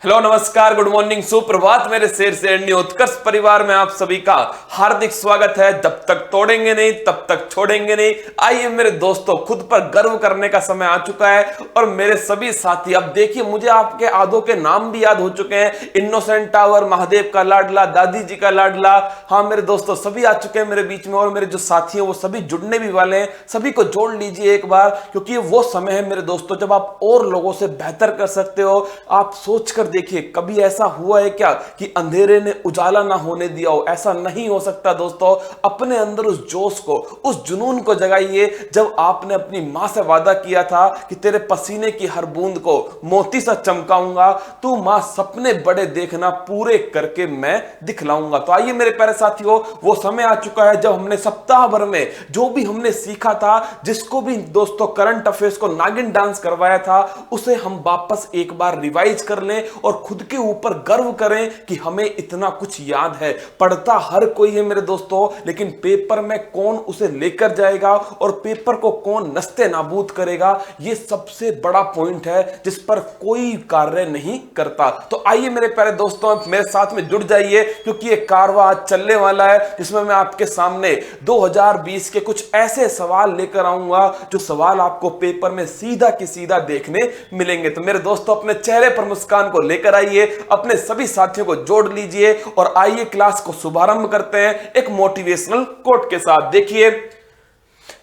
Hello नमस्कार good morning सुप्रभात मेरे शेर से उत्कर्ष परिवार में आप सभी का हार्दिक स्वागत है। जब तक तोड़ेंगे नहीं तब तक छोड़ेंगे नहीं। आइए मेरे दोस्तों, खुद पर गर्व करने का समय आ चुका है और मेरे सभी साथी, अब देखिए मुझे आपके आधों के नाम भी याद हो चुके हैं। इनोसेंट टावर, महादेव का लाडला, दादी जी का लाडला, हाँ मेरे दोस्तों सभी आ चुके हैं मेरे बीच में। और मेरे जो साथी हैं वो सभी जुड़ने भी वाले हैं। सभी को जोड़ लीजिए एक बार, क्योंकि ये वो समय है मेरे दोस्तों जब आप और लोगों से बेहतर कर सकते हो। आप सोच कर देखिए, कभी ऐसा हुआ है क्या कि अंधेरे ने उजाला ना होने दिया हो? ऐसा नहीं हो सकता दोस्तों। अपने अंदर उस जोश को, उस जुनून को जगाइए। जब आपने अपनी मां से वादा किया था कि तेरे पसीने की हर बूंद को मोती सा चमकाऊंगा, तू मां सपने बड़े देखना, पूरे करके मैं दिखलाऊंगा। तो आइए मेरे प्यारे साथियों, वो समय आ चुका है जब हमने सप्ताह भर में जो भी हमने सीखा था, जिसको भी दोस्तों करंट अफेयर्स को नागिन डांस करवाया था, उसे हम वापस एक बार रिवाइज कर लें और खुद के ऊपर गर्व करें कि हमें इतना कुछ याद है। पढ़ता हर कोई है मेरे दोस्तों, लेकिन पेपर में कौन उसे लेकर जाएगा और पेपर को कौन नस्ते नाबूद करेगा, यह सबसे बड़ा पॉइंट है जिस पर कोई कार्य नहीं करता। तो आइए मेरे प्यारे दोस्तों, मेरे साथ में जुड़ जाइए, क्योंकि यह कारवां आज चलने वाला है जिसमें मैं आपके सामने 2020 के कुछ ऐसे सवाल लेकर आऊंगा जो सवाल आपको पेपर में सीधा की सीधा देखने मिलेंगे। तो मेरे दोस्तों, अपने चेहरे पर मुस्कान को लेकर आइए, अपने सभी साथियों को जोड़ लीजिए और आइए क्लास को शुभारंभ करते हैं एक मोटिवेशनल कोट के साथ। देखिए,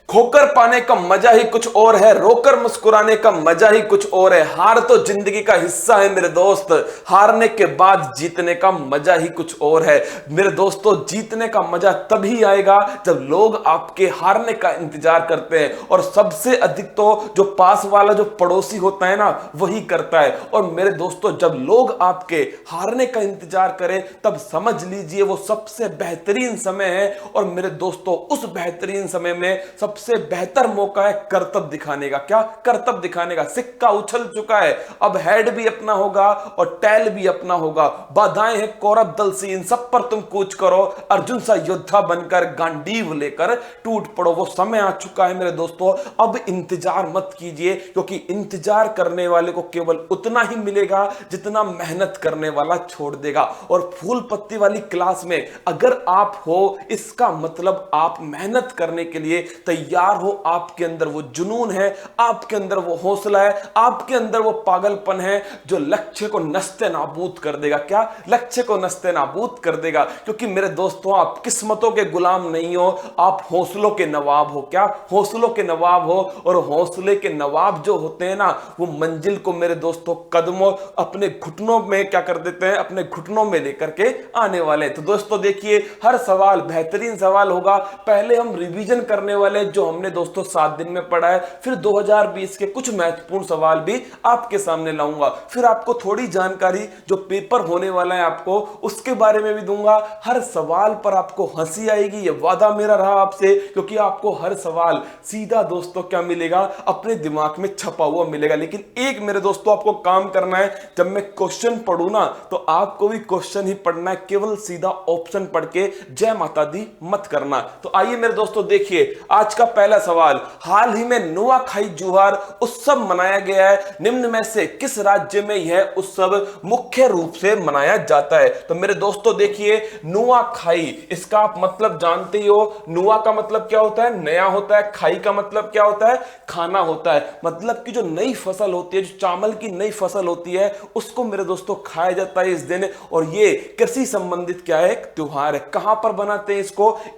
खोकर पाने का मजा ही कुछ और है, रोकर मुस्कुराने का मजा ही कुछ और है। हार तो जिंदगी का हिस्सा है मेरे दोस्त, हारने के बाद जीतने का मजा ही कुछ और है। मेरे दोस्तों, जीतने का मजा तभी आएगा जब लोग आपके हारने का इंतजार करते हैं, और सबसे अधिक तो जो पास वाला जो पड़ोसी होता है ना, वही करता है। और मेरे दोस्तों, जब लोग आपके हारने का इंतजार करें, तब समझ लीजिए वो सबसे बेहतरीन समय है। और मेरे दोस्तों, उस बेहतरीन समय में सबसे बेहतर मौका है कर्तव्य दिखाने का। क्या कर्तव्य दिखाने का? सिक्का उछल चुका है, अब हेड भी अपना होगा और टेल भी अपना होगा। बाधाएं हैं कौरव दल से, इन सब पर तुम कूच करो, अर्जुन सा योद्धा बनकर गांडीव लेकर टूट पड़ो। वो समय आ चुका है मेरे दोस्तों, अब इंतजार मत कीजिए, क्योंकि इंतजार करने वाले को केवल उतना ही मिलेगा जितना मेहनत करने वाला छोड़ देगा। और फूल पत्ती वाली क्लास में अगर आप हो, इसका मतलब आप मेहनत करने के लिए तैयार हो। आपके अंदर वो जुनून है, आपके अंदर वो हौसला है, आपके अंदर वो पागलपन है जो लक्ष्य को नस्ते नाबूद कर देगा। क्या? लक्ष्य को नस्ते नाबूद कर देगा। क्योंकि मेरे दोस्तों, आप किस्मतों के गुलाम नहीं हो, आप हौसलों के नवाब हो। क्या? हौसलों के नवाब हो। और हौसले के नवाब जो होते हैं ना, वो मंजिल को मेरे दोस्तों कदमों, अपने घुटनों में क्या कर देते हैं, अपने घुटनों में लेकर के आने वाले हैं। तो दोस्तों देखिए, हर सवाल बेहतरीन सवाल होगा। पहले हम रिवीजन करने वाले जो हमने दोस्तों 7 दिन में पढ़ा है, फिर 2020 के कुछ महत्वपूर्ण सवाल भी आपके सामने लाऊंगा। फिर आपको थोड़ी जानकारी जो पेपर होने वाला है आपको, उसके बारे में भी दूंगा। हर सवाल पर आपको हंसी आएगी, ये वादा मेरा रहा आपसे, क्योंकि आपको हर सवाल सीधा दोस्तों क्या मिलेगा, अपने दिमाग में छपा हुआ मिलेगा। लेकिन एक मेरे दोस्तों आपको काम करना है, जब मैं क्वेश्चन पढ़ू ना, तो आपको भी क्वेश्चन ही पढ़ना है, केवल सीधा ऑप्शन पढ़ के जय माता दी मत करना। तो आइए मेरे दोस्तों देखिए, आज का पहला सवाल, हाल ही में नुआखाई जुहार उत्सव मनाया गया है, निम्न में से किस राज्य में यह उत्सव मुख्य रूप से मनाया जाता है? तो मेरे दोस्तों देखिए, नुआखाई, इसका आप मतलब जानते ही हो। नुआ का मतलब क्या होता है? नया होता है। खाई का मतलब क्या होता है? खाना होता है। मतलब कि जो नई फसल होती है, जो चावल की नई फसल होती है, उसको मेरे दोस्तों खाया जाता है इस दिन। और ये कृषि संबंधित क्या है? एक त्योहार है। कहां पर बनाते हैं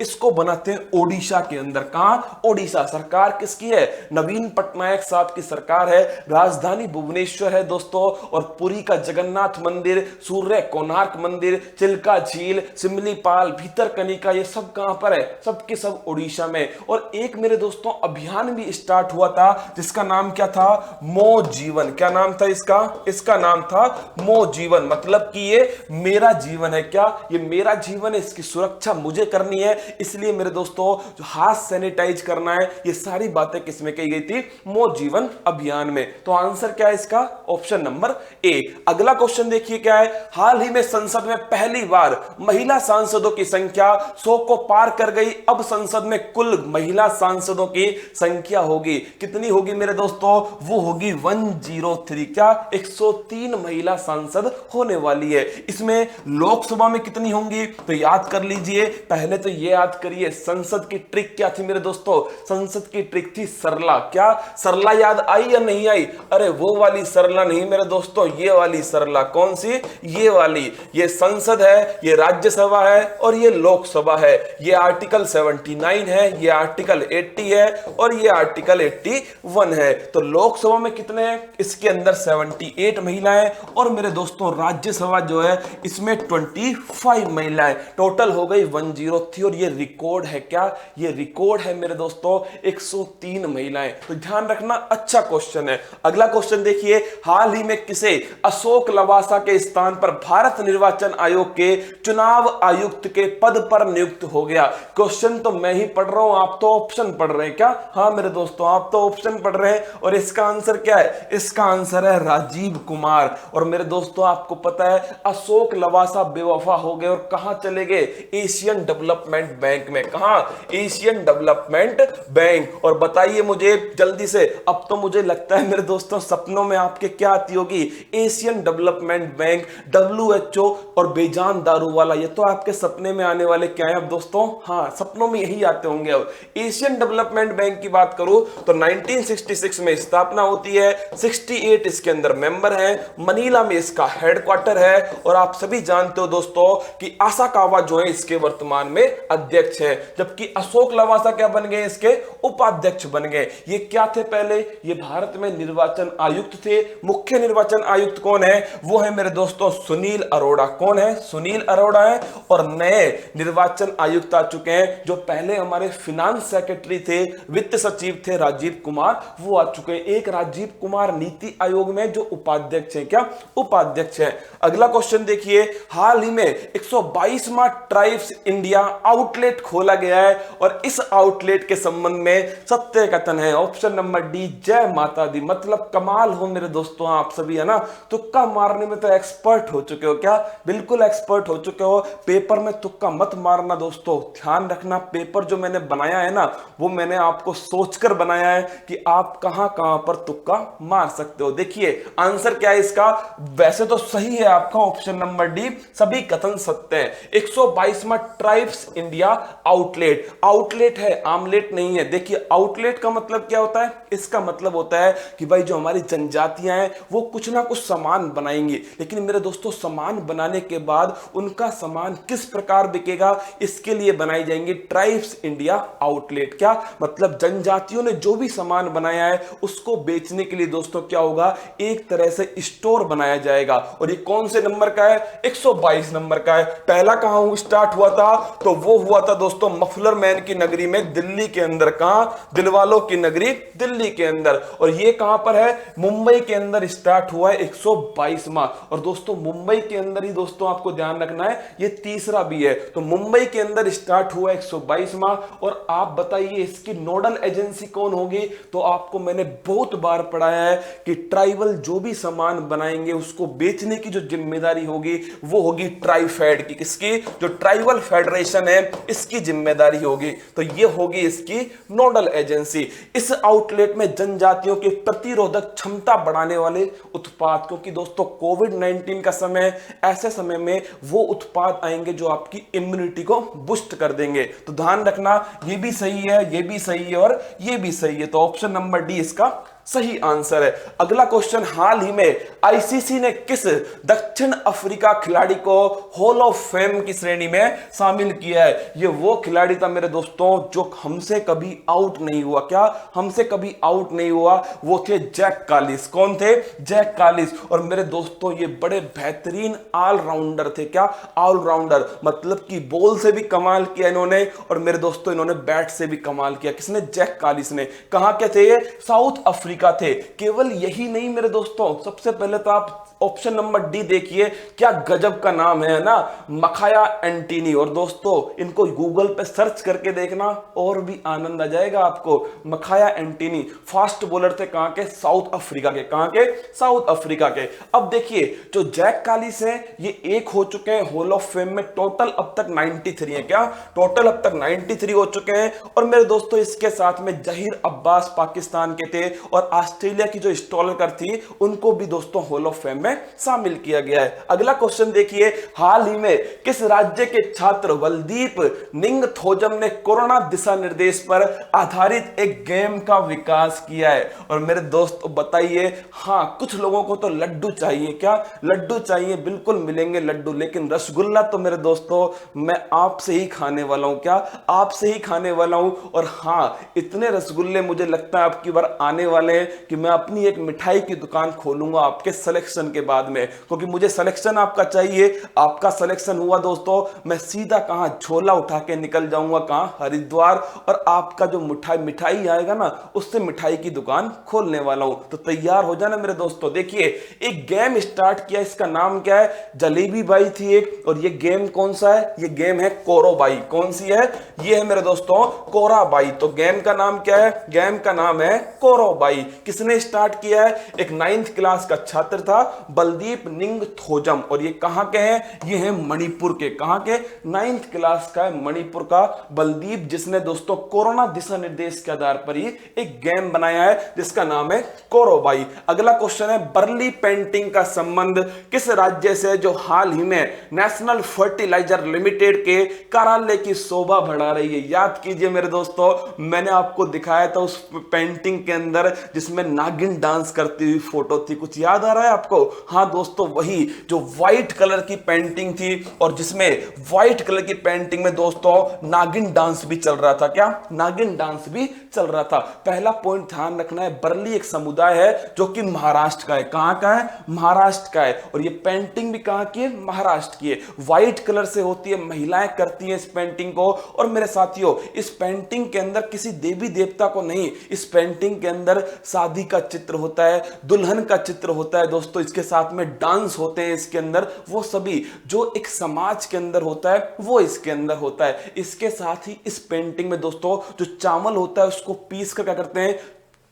इसको बनाते हैं ओडिशा के अंदर। कहां? ओडिशा। सरकार किसकी है? नवीन पटनायक साहब की सरकार है। राजधानी भुवनेश्वर है दोस्तों। और पुरी का जगन्नाथ मंदिर, सूर्य कोणार्क मंदिर, चिल्का झील, सिमलीपाल, भीतरकनिका, ये सब कहां पर है? सब के सब ओडिशा में। और एक मेरे दोस्तों अभियान भी स्टार्ट हुआ था, जिसका नाम क्या था? मो जीवन। क्या नाम था इसका? इसका नाम था मो जीवन। मतलब कि ये मेरा जीवन है। क्या? ये मेरा जीवन है, इसकी सुरक्षा मुझे करनी है। इसलिए मेरे दोस्तों, जो हाथ सैनिटाइज करना है, ये सारी बातें किसमें कही गई थी? मो जीवन अभियान में। तो आंसर क्या है इसका? Option number A. अगला क्वेश्चन देखिए क्या है, हाल ही में संसद में पहली बार महिला सांसदों की संख्या 100 को पार कर गई। अब संसद में कुल महिला सांसदों की संख्या होगी कितनी होगी मेरे दोस्तों? वो होगी 103। क्या? 103 महिला सांसद होने वाली है। इसमें लोकसभा में कितनी होंगी तो याद कर लीजिए। पहले तो ये याद करिए संसद की ट्रिक क्या थी मेरे दोस्तों? संसद की ट्रिक थी सरला। क्या सरला याद आई या नहीं आई? अरे वो वाली सरला नहीं मेरे दोस्तों, ये वाली सरला। कौन सी? ये वाली। ये संसद है, ये राज्यसभा है और ये लोकसभा है। ये आर्टिकल 79 है, ये आर्टिकल 80 है और ये आर्टिकल 81 है। तो लोकसभा में कितने हैं? इसके अंदर 78 महिलाएं और मेरे दोस्तों राज्यसभा जो है इसमें 25 महिलाएं। टोटल हो गई 103 और ये रिकॉर्ड है। क्या? ये रिकॉर्ड है मेरे दोस्तों 103 महिलाएं। तो ध्यान रखना, अच्छा क्वेश्चन है। अगला क्वेश्चन देखिए, हाल ही में किसे अशोक लवासा के स्थान पर भारत निर्वाचन आयोग के चुनाव आयुक्त के पद पर नियुक्त हो गया? क्वेश्चन तो मैं ही पढ़ रहा हूं, आप तो ऑप्शन पढ़ रहे हैं। क्या? हाँ मेरे दोस्तों, आप तो ऑप्शन पढ़ रहे हैं। और इसका आंसर क्या है? इसका आंसर है राजीव कुमार। और मेरे दोस्तों आपको पता है अशोक लवासा बेवफा हो गए और कहां चले गए? एशियन डेवलपमेंट बैंक में। कहां? Asian development bank. और बताइए मुझे जल्दी से, अब तो मुझे लगता है मेरे दोस्तों सपनों में आपके क्या आती होगी? एशियन डेवलपमेंट बैंक, WHO और बेजान दारू वाला। ये तो आपके सपने में आने वाले क्या है अब दोस्तों? हाँ, सपनों में यही आते होंगे। अब एशियन डेवलपमेंट बैंक की बात करूं तो 1966 में स्थापना होती है। 68 इसके अंदर मेंबर हैं। मनीला में इसका हेडक्वार्टर है। और आप सभी जानते हो दोस्तों कि आसाकावा जो है इसके वर्तमान में अध्यक्ष है, जबकि अशोक लवासा क्या बन गए? इसके उपाध्यक्ष बन गए। ये क्या थे पहले? ये भारत में निर्वाचन आयुक्त थे। मुख्य निर्वाचन आयुक्त कौन है? वो है मेरे दोस्तों सुनील अरोड़ा। कौन है? सुनील अरोड़ा है। और नए निर्वाचन आयुक्त आ चुके हैं जो पहले हमारे फिनांस सेक्रेटरी थे, वित्त सचिव थे राजीव कुमार, वो आ चुके हैं। एक राजीव कुमार नीति आयोग में जो उपाध्यक्ष है। क्या? उपाध्यक्ष है। अगला क्वेश्चन देखिए, हाल ही में 122वां ट्राइब्स इंडिया आउटलेट खोला गया है और इस आउटलेट के संबंध में सत्य कथन है। ऑप्शन नंबर डी, जय माता दी। मतलब कमाल हो मेरे दोस्तों आप सभी, है ना? तुक्का मारने में तो एक्सपर्ट हो चुके हो। क्या? बिल्कुल एक्सपर्ट हो चुके हो। पेपर में तुक्का मत मारना दोस्तों, ध्यान रखना। पेपर जो मैंने बनाया है ना, वो मैंने आपको सोचकर बनाया है कि आप कहां कहां पर तुक्का मार सकते हो। देखिए आंसर क्या है इसका? वैसे तो सही है आपका ऑप्शन नंबर डी, सभी कथन सत्य है। 122वां ट्राइब्स इंडिया आउटलेट। आउटलेट है, आमलेट नहीं है। देखिए आउटलेट का मतलब क्या होता है? इसका मतलब होता है कि भाई जो हमारी जनजातियां हैं वो कुछ ना कुछ सामान बनाएंगी, लेकिन मेरे दोस्तों सामान बनाने के बाद उनका सामान किस प्रकार बिकेगा, इसके लिए बनाई जाएंगी ट्राइब्स इंडिया आउटलेट। क्या मतलब? जनजातियों ने जो भी सामान बनाया है उसको बेचने के लिए दोस्तों क्या होगा? एक तरह से स्टोर बनाया जाएगा। और ये कौन से नंबर का है? 122 नंबर का है। पहला कहां स्टार्ट हुआ था? तो वो हुआ था दोस्तों मफलर मैन की नगरी में, दिल्ली के अंदर। कहां? दिलवालों की नगरी दिल्ली के अंदर। और ये कहां पर है? मुंबई के अंदर स्टार्ट हुआ है 122वां। और दोस्तों मुंबई के अंदर ही दोस्तों आपको ध्यान रखना है ये तीसरा भी है। तो मुंबई के अंदर स्टार्ट हुआ 122वां। और आप बताइए इसकी नोडल एजेंसी कौन होगी? तो आपको मैंने बहुत बार पढ़ाया है कि ट्राइबल जो भी सामान बनाएंगे उसको बेचने की जो जिम्मेदारी होगी वो होगी ट्राइफेड की। किसकी? जो ट्राइबल फेडरेशन है इसकी जिम्मेदारी होगी। तो ये होगी इसकी नोडल एजेंसी। इस आउटलेट में जनजातियों के प्रतिरोधक क्षमता बढ़ाने वाले उत्पाद, क्योंकि दोस्तों कोविड-19 का समय, ऐसे समय में वो उत्पाद आएंगे जो आपकी इम्यूनिटी को बूस्ट कर देंगे। तो ध्यान रखना, ये भी सही है, ये भी सही है और ये भी सही है। तो ऑप्शन नंबर डी इसका सही आंसर है। अगला क्वेश्चन, हाल ही में आईसीसी ने किस दक्षिण अफ्रीका खिलाड़ी को हॉल ऑफ फेम की श्रेणी में शामिल किया है? ये वो खिलाड़ी था मेरे दोस्तों जो हमसे कभी आउट नहीं हुआ। क्या? हमसे कभी आउट नहीं हुआ। वो थे जैक कालिस। कौन थे? जैक कालिस। और मेरे दोस्तों ये बड़े बेहतरीन ऑलराउंडर थे। क्या? ऑलराउंडर मतलब कि बॉल से भी कमाल किया इन्होंने और मेरे दोस्तों इन्होंने बैट से भी कमाल किया। किसने? जैक कालिस ने। कहां के थे ये? साउथ अफ्रीका अफ्रीका थे। केवल यही नहीं मेरे दोस्तों, सबसे पहले तो आप ऑप्शन नंबर डी देखिए, क्या गजब का नाम है ना, मखाया एंटीनी। और दोस्तों इनको गूगल पे सर्च करके देखना और भी आनंद आ जाएगा आपको। मखाया एंटीनी फास्ट बॉलर थे, कहां के, साउथ अफ्रीका के। कहां के, साउथ अफ्रीका के। अब देखिए जो जैक कालिस है ये एक हो चुके हैं हॉल ऑफ फेम में, टोटल अब तक 93 है। क्या टोटल अब तक 93 हो चुके हैं। और मेरे दोस्तों इसके साथ में जहीर अब्बास पाकिस्तान के थे, और ऑस्ट्रेलिया की जो स्टॉलकर थी उनको भी दोस्तों हॉल ऑफ फेम में शामिल किया गया है। अगला क्वेश्चन देखिए, हाल ही में किस राज्य के छात्र बलदीप निंगथौजम ने कोरोना दिशा निर्देश पर आधारित एक गेम का विकास किया है। और मेरे दोस्त बताइए, हाँ कुछ लोगों को तो लड्डू चाहिए। क्या लड्डू चाहिए, बिल्कुल मिलेंगे लड्डू, लेकिन रसगुल्ला तो मेरे दोस्तों मैं आपसे ही खाने वाला हूं। क्या आपसे ही खाने वाला हूं। और हाँ इतने रसगुल्ले मुझे लगता है आपकी बार आने वाले हैं कि मैं अपनी एक मिठाई की दुकान खोलूंगा आपके सिलेक्शन के बाद में, क्योंकि मुझे सिलेक्शन आपका चाहिए। आपका सिलेक्शन हुआ दोस्तों, मैं सीधा कहां झोला उठा के निकल जाऊंगा, कहां, हरिद्वार, और आपका जो मिठाई आएगा ना उससे मिठाई की दुकान खोलने वाला हूं। तो तैयार हो जाना मेरे दोस्तों। देखिए एक गेम स्टार्ट किया, इसका नाम क्या है, जलेबी बाई थी एक, और ये गेम कौन सा है, ये गेम है कोरोबाई। कौन सी है, ये है मेरे दोस्तों कोराबाई। तो गेम का नाम क्या है, गेम का नाम है कोरोबाई। किसने स्टार्ट किया है, एक 9th क्लास का छात्र था बलदीप निंगथौजम, और ये कहां के हैं, ये है मणिपुर के। कहां के, 9th क्लास का है, मणिपुर का बलदीप, जिसने दोस्तों कोरोना दिशा निर्देश के आधार पर ही एक गेम बनाया है जिसका नाम है कोरोबाई। अगला क्वेश्चन है, बर्ली पेंटिंग का संबंध किस राज्य से जो हाल ही में नेशनल फर्टिलाइजर लिमिटेड के कार्यालय की शोभा बढ़ा रही है। याद कीजिए मेरे दोस्तों, मैंने आपको दिखाया था उस पेंटिंग के अंदर जिसमें नागिन डांस करती हुई फोटो थी, कुछ याद आ रहा है आपको। हाँ दोस्तों वही जो व्हाइट कलर की पेंटिंग थी, और जिसमें व्हाइट कलर की पेंटिंग में दोस्तों नागिन डांस भी चल रहा था। क्या नागिन डांस भी चल रहा था। पहला पॉइंट ध्यान रखना है, बर्ली एक समुदाय है जो कि महाराष्ट्र का है। कहां का है, महाराष्ट्र का है। और ये पेंटिंग भी कहां की है, महाराष्ट्र की है। व्हाइट कलर से होती है, महिलाएं करती हैं इस पेंटिंग को। और मेरे साथियों इस पेंटिंग के अंदर किसी देवी देवता को नहीं, इस पेंटिंग के अंदर शादी का चित्र होता है, दुल्हन का चित्र होता है दोस्तों, इसके साथ में डांस होते हैं इसके अंदर, वो सभी जो एक समाज के अंदर होता है वो इसके अंदर होता है। इसके साथ ही इस पेंटिंग में दोस्तों जो चावल होता है उसको पीस कर क्या करते हैं,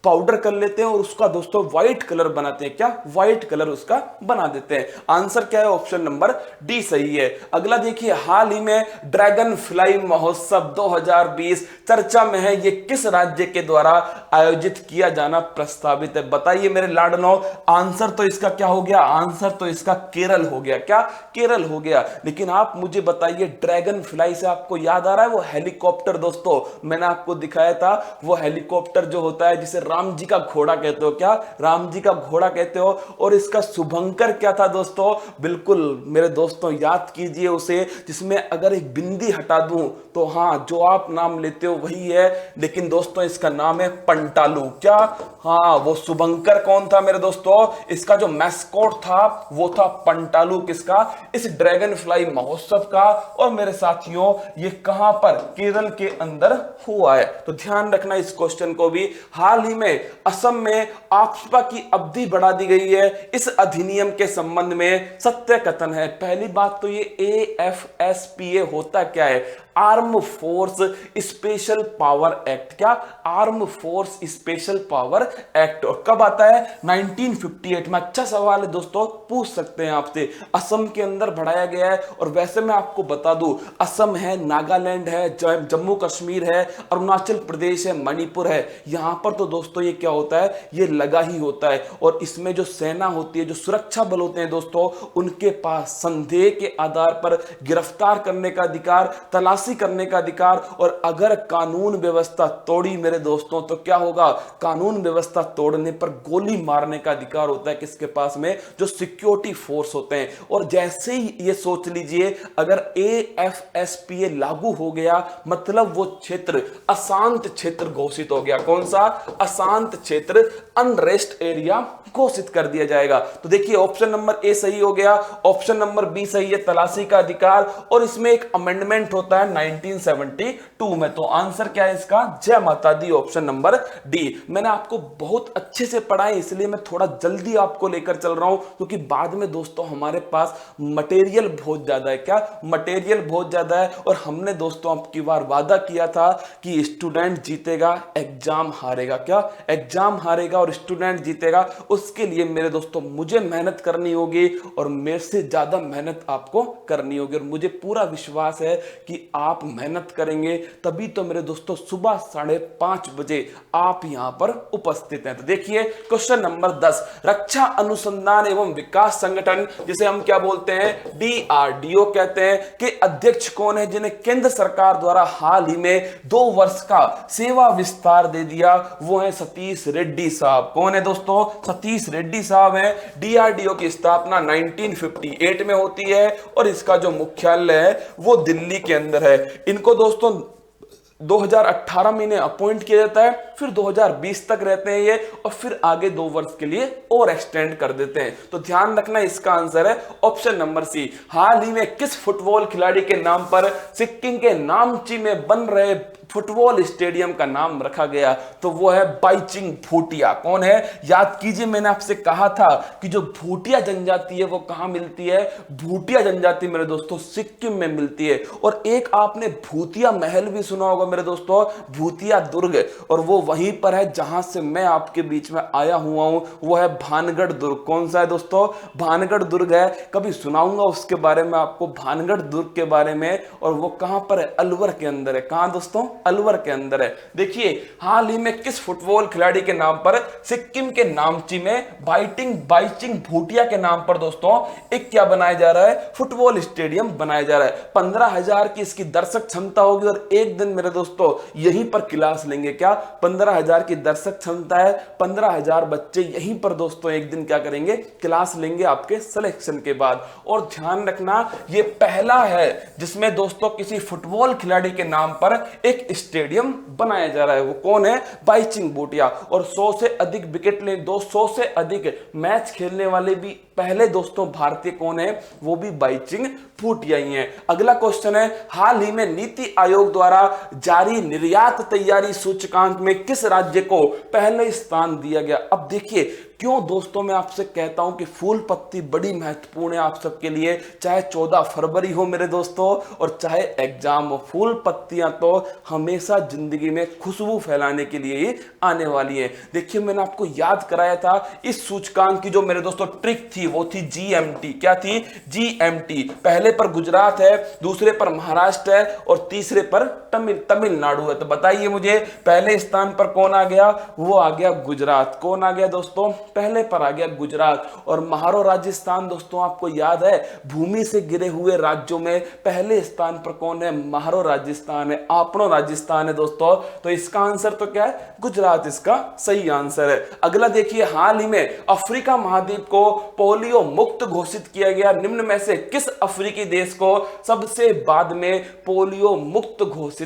पाउडर कर लेते हैं, और उसका दोस्तों व्हाइट कलर बनाते हैं। क्या व्हाइट कलर उसका बना देते हैं। आंसर क्या है, ऑप्शन नंबर डी सही है। अगला देखिए, हाल ही में ड्रैगन फ्लाई महोत्सव 2020 चर्चा में है, ये किस राज्य के द्वारा आयोजित किया जाना प्रस्तावित है। बताइए मेरे लाडनो, आंसर तो इसका क्या हो गया, आंसर तो इसका केरल हो गया। क्या केरल हो गया। लेकिन आप मुझे बताइए ड्रैगन फ्लाई से आपको याद आ रहा है वो हेलीकॉप्टर, दोस्तों मैंने आपको दिखाया था वो हेलीकॉप्टर जो होता है जिसे राम जी का घोड़ा कहते हो। क्या राम जी का घोड़ा कहते हो। और इसका शुभंकर क्या था दोस्तों, बिल्कुल मेरे दोस्तों याद कीजिए उसे, जिसमें अगर एक बिंदी हटा दूं तो हाँ जो आप नाम लेते हो वही है, लेकिन दोस्तों इसका नाम है पंटालू। क्या, हाँ वो शुभंकर कौन था मेरे दोस्तों, इसका जो मैस्कॉट था वो था पंटालू। किसका, इस ड्रैगन फ्लाई महोत्सव का। और मेरे साथियों ये कहां पर, केरल के अंदर हुआ है। तो ध्यान रखना इस क्वेश्चन को भी। हाल ही में असम में आफ्स्पा की अवधि बढ़ा दी गई है, इस अधिनियम के संबंध में सत्य कथन है। पहली बात तो ये AFSPA होता क्या है, arm force special power act. क्या, arm force special power act. और कब आता है, 1958 में। अच्छा सवाल है दोस्तों, पूछ सकते हैं आपसे। असम के अंदर बढ़ाया गया है। और वैसे मैं आपको बता दूं, असम है, नागालैंड है, जम्मू कश्मीर है, अरुणाचल प्रदेश है, मणिपुर है, यहां पर तो दोस्तों ये क्या होता है, ये लगा ही होता है। और इसमें जो सेना होती है, जो सुरक्षा बल होते हैं दोस्तों, उनके पास संदेह के आधार पर गिरफ्तार करने का अधिकार, तलाशी करने का अधिकार, और अगर कानून व्यवस्था तोड़ी मेरे दोस्तों तो क्या होगा, कानून व्यवस्था तोड़ने पर गोली मारने का अधिकार होता है किसके पास में, जो सिक्योरिटी फोर्स होते हैं। और जैसे ही ये सोच लीजिए, अगर AFSPA लागू हो गया मतलब वो क्षेत्र अशांत क्षेत्र घोषित हो गया। कौन सा, अशांत क्षेत्र, अनरेस्ट एरिया घोषित कर दिया जाएगा। तो देखिए ऑप्शन नंबर ए सही हो गया, ऑप्शन नंबर बी सही है, तलाशी का अधिकार। और इसमें एक अमेंडमेंट होता है 1972 में। तो आंसर क्या है इसका? जय माता दी, ऑप्शन नंबर डी। मैंने आपको बहुत अच्छे से पढ़ा है, इसलिए मैं थोड़ा जल्दी आपको लेकर चल रहा हूं, क्योंकि बाद में दोस्तों हमारे पास मटेरियल बहुत ज्यादा है। क्या? मटेरियल बहुत ज्यादा है। और हमने दोस्तों अब की बार वादा किया था कि स्टूडेंट जीतेगा, एग्जाम हारेगा। क्या? एग्जाम हारेगा और स्टूडेंट जीतेगा। उसके लिए मेरे दोस्तों मुझे मेहनत करनी होगी और मेरे से ज्यादा मेहनत आपको करनी होगी। और मुझे पूरा विश्वास है कि आप मेहनत करेंगे, तभी तो मेरे दोस्तों सुबह 5:30 बजे आप यहां पर उपस्थित हैं। तो देखिए क्वेश्चन नंबर 10, रक्षा अनुसंधान एवं विकास संगठन, जिसे हम क्या बोलते हैं? DRDO कहते हैं, के अध्यक्ष कौन है, जिन्हें केंद्र सरकार द्वारा हाल ही में 2 वर्ष का सेवा विस्तार दे दिया? वो है सतीश रेड्डी साहब। कौन है दोस्तों? सतीश रेड्डी साहब हैं। DRDO की स्थापना 1958 में होती है और इसका जो मुख्यालय है वो दिल्ली के अंदर है। इनको दोस्तों 2018 में इन्हें अपॉइंट किया जाता है, फिर 2020 तक रहते हैं ये, और फिर आगे 2 वर्ष के लिए और एक्सटेंड कर देते हैं। तो ध्यान रखना, इसका आंसर है ऑप्शन नंबर सी। हाल ही में किस फुटबॉल खिलाड़ी के नाम पर सिक्किम के नामची में बन रहे फुटबॉल स्टेडियम का नाम रखा गया? तो वो है बाइचिंग भूटिया। कौन है? याद कीजिए, मैंने आपसे कहा था कि जो भूटिया जनजाति है वो कहां मिलती है? भूटिया जनजाति मेरे दोस्तों सिक्किम में मिलती है। और एक आपने भूतिया महल भी सुना होगा मेरे दोस्तों, भूतिया दुर्ग, और वो वहीं पर है जहां से मैं आपके बीच में आया हुआ हूं, वो है भानगढ़ दुर्ग। कौन सा है दोस्तों? भानगढ़ दुर्ग है। कभी सुनाऊंगा उसके बारे में आपको, भानगढ़ दुर्ग के बारे में। और वो कहां पर है? अलवर के अंदर है। कहां दोस्तों? अलवर के अंदर है। देखिए हाल ही में किस फुटबॉल खिलाड़ी के नाम पर सिक्किम के नामची में बाइचिंग भूटिया के नाम पर दोस्तों एक क्या बनाया जा रहा है? फुटबॉल स्टेडियम बनाया जा रहा है। 15,000 की इसकी दर्शक क्षमता होगी और एक दिन मेरे दोस्तों यहीं पर क्लास लेंगे। क्या? 15,000 की दर्शक क्षमता है, 15,000 बच्चे यहीं पर दोस्तों एक दिन क्या करेंगे? क्लास लेंगे आपके सिलेक्शन के बाद। और ध्यान रखना, ये पहला है जिसमें दोस्तों किसी फुटबॉल खिलाड़ी के नाम पर एक स्टेडियम बनाया जा रहा है। वो कौन है? बाइचिंग भूटिया। और 100 से अधिक विकेट ले 200 से अधिक मैच खेलने वाले भी पहले दोस्तों भारतीय कौन है? वो भी बाइचिंग भूटिया ही है। अगला क्वेश्चन है, हाल ही में नीति आयोग द्वारा जारी निर्यात तैयारी सूचकांक में किस राज्य को पहले स्थान दिया गया? अब देखिए क्यों दोस्तों मैं आपसे कहता हूं कि फूल पत्ती बड़ी महत्वपूर्ण है आप सबके लिए, चाहे 14 फरवरी हो मेरे दोस्तों और चाहे एग्जाम हो। फूल पत्तियां तो हमेशा जिंदगी में खुशबू फैलाने के लिए ही आने वाली है। देखिए मैंने आपको याद कराया था इस सूचकांक की जो मेरे दोस्तों ट्रिक थी वो थी GMT। क्या थी? GMT। पहले पर गुजरात है, दूसरे पर महाराष्ट्र है और तीसरे पर तमिलनाडु है। तो बताइए मुझे पहले स्थान पर कौन आ गया? वो आ गया गुजरात। कौन आ गया दोस्तों? पहले पर आ गया गुजरात। और महारो राजस्थान दोस्तों आपको याद है भूमि से गिरे हुए राज्यों में पहले स्थान पर कौन है? महारो राजस्थान है, आपनो राजस्थान है दोस्तों। तो इसका आंसर तो क्या है? गुजरात इसका सही आंसर है। अगला देखिए, हाल ही में अफ्रीका महाद्वीप को पोलियो मुक्त घोषित किया गया। निम्न में से किस अफ्रीकी देश को सबसे बाद में पोलियो मुक्त घोषित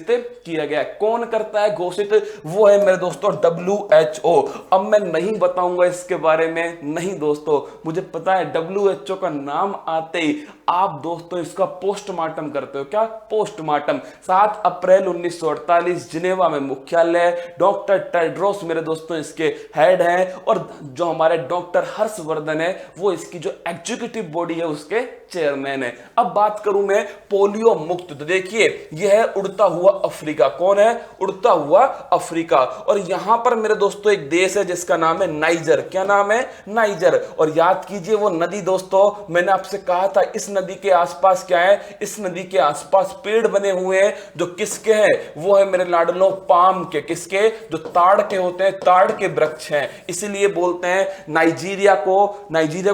किया गया? कौन करता है घोषित? वो है मेरे दोस्तों WHO। अब मैं नहीं बताऊंगा इसके बारे में, नहीं दोस्तों, मुझे पता है WHO का नाम आते ही आप दोस्तों इसका पोस्टमार्टम करते हो। क्या? पोस्टमार्टम। 7 अप्रैल 1948 जिनेवा में मुख्यालय। डॉक्टर टेड्रोस मेरे दोस्तों इसके हेड हैं और जो हमारे डॉक्टर हर्षवर्धन है वो इसकी जो एग्जीक्यूटिव बॉडी है उसके चेयरमैन है। अब बात करूं मैं पोलियो मुक्त, तो देखिए यह है उड़ता हुआ अफ्रीका। कौन है? उड़ता हुआ अफ्रीका। और यहां पर मेरे दोस्तों एक देश है जिसका नाम है नाइजर। क्या नाम है? नाइजर। और याद कीजिए वो नदी दोस्तों, मैंने आपसे कहा था इस नदी के आसपास क्या है? इस नदी के आसपास पेड़ बने हुए हैं जो किसके हैं? वो है मेरे लाडलो पाम के। किसके? जो ताड़ के होते हैं, ताड़ के वृक्ष हैं। इसीलिए बोलते हैं नाइजीरिया को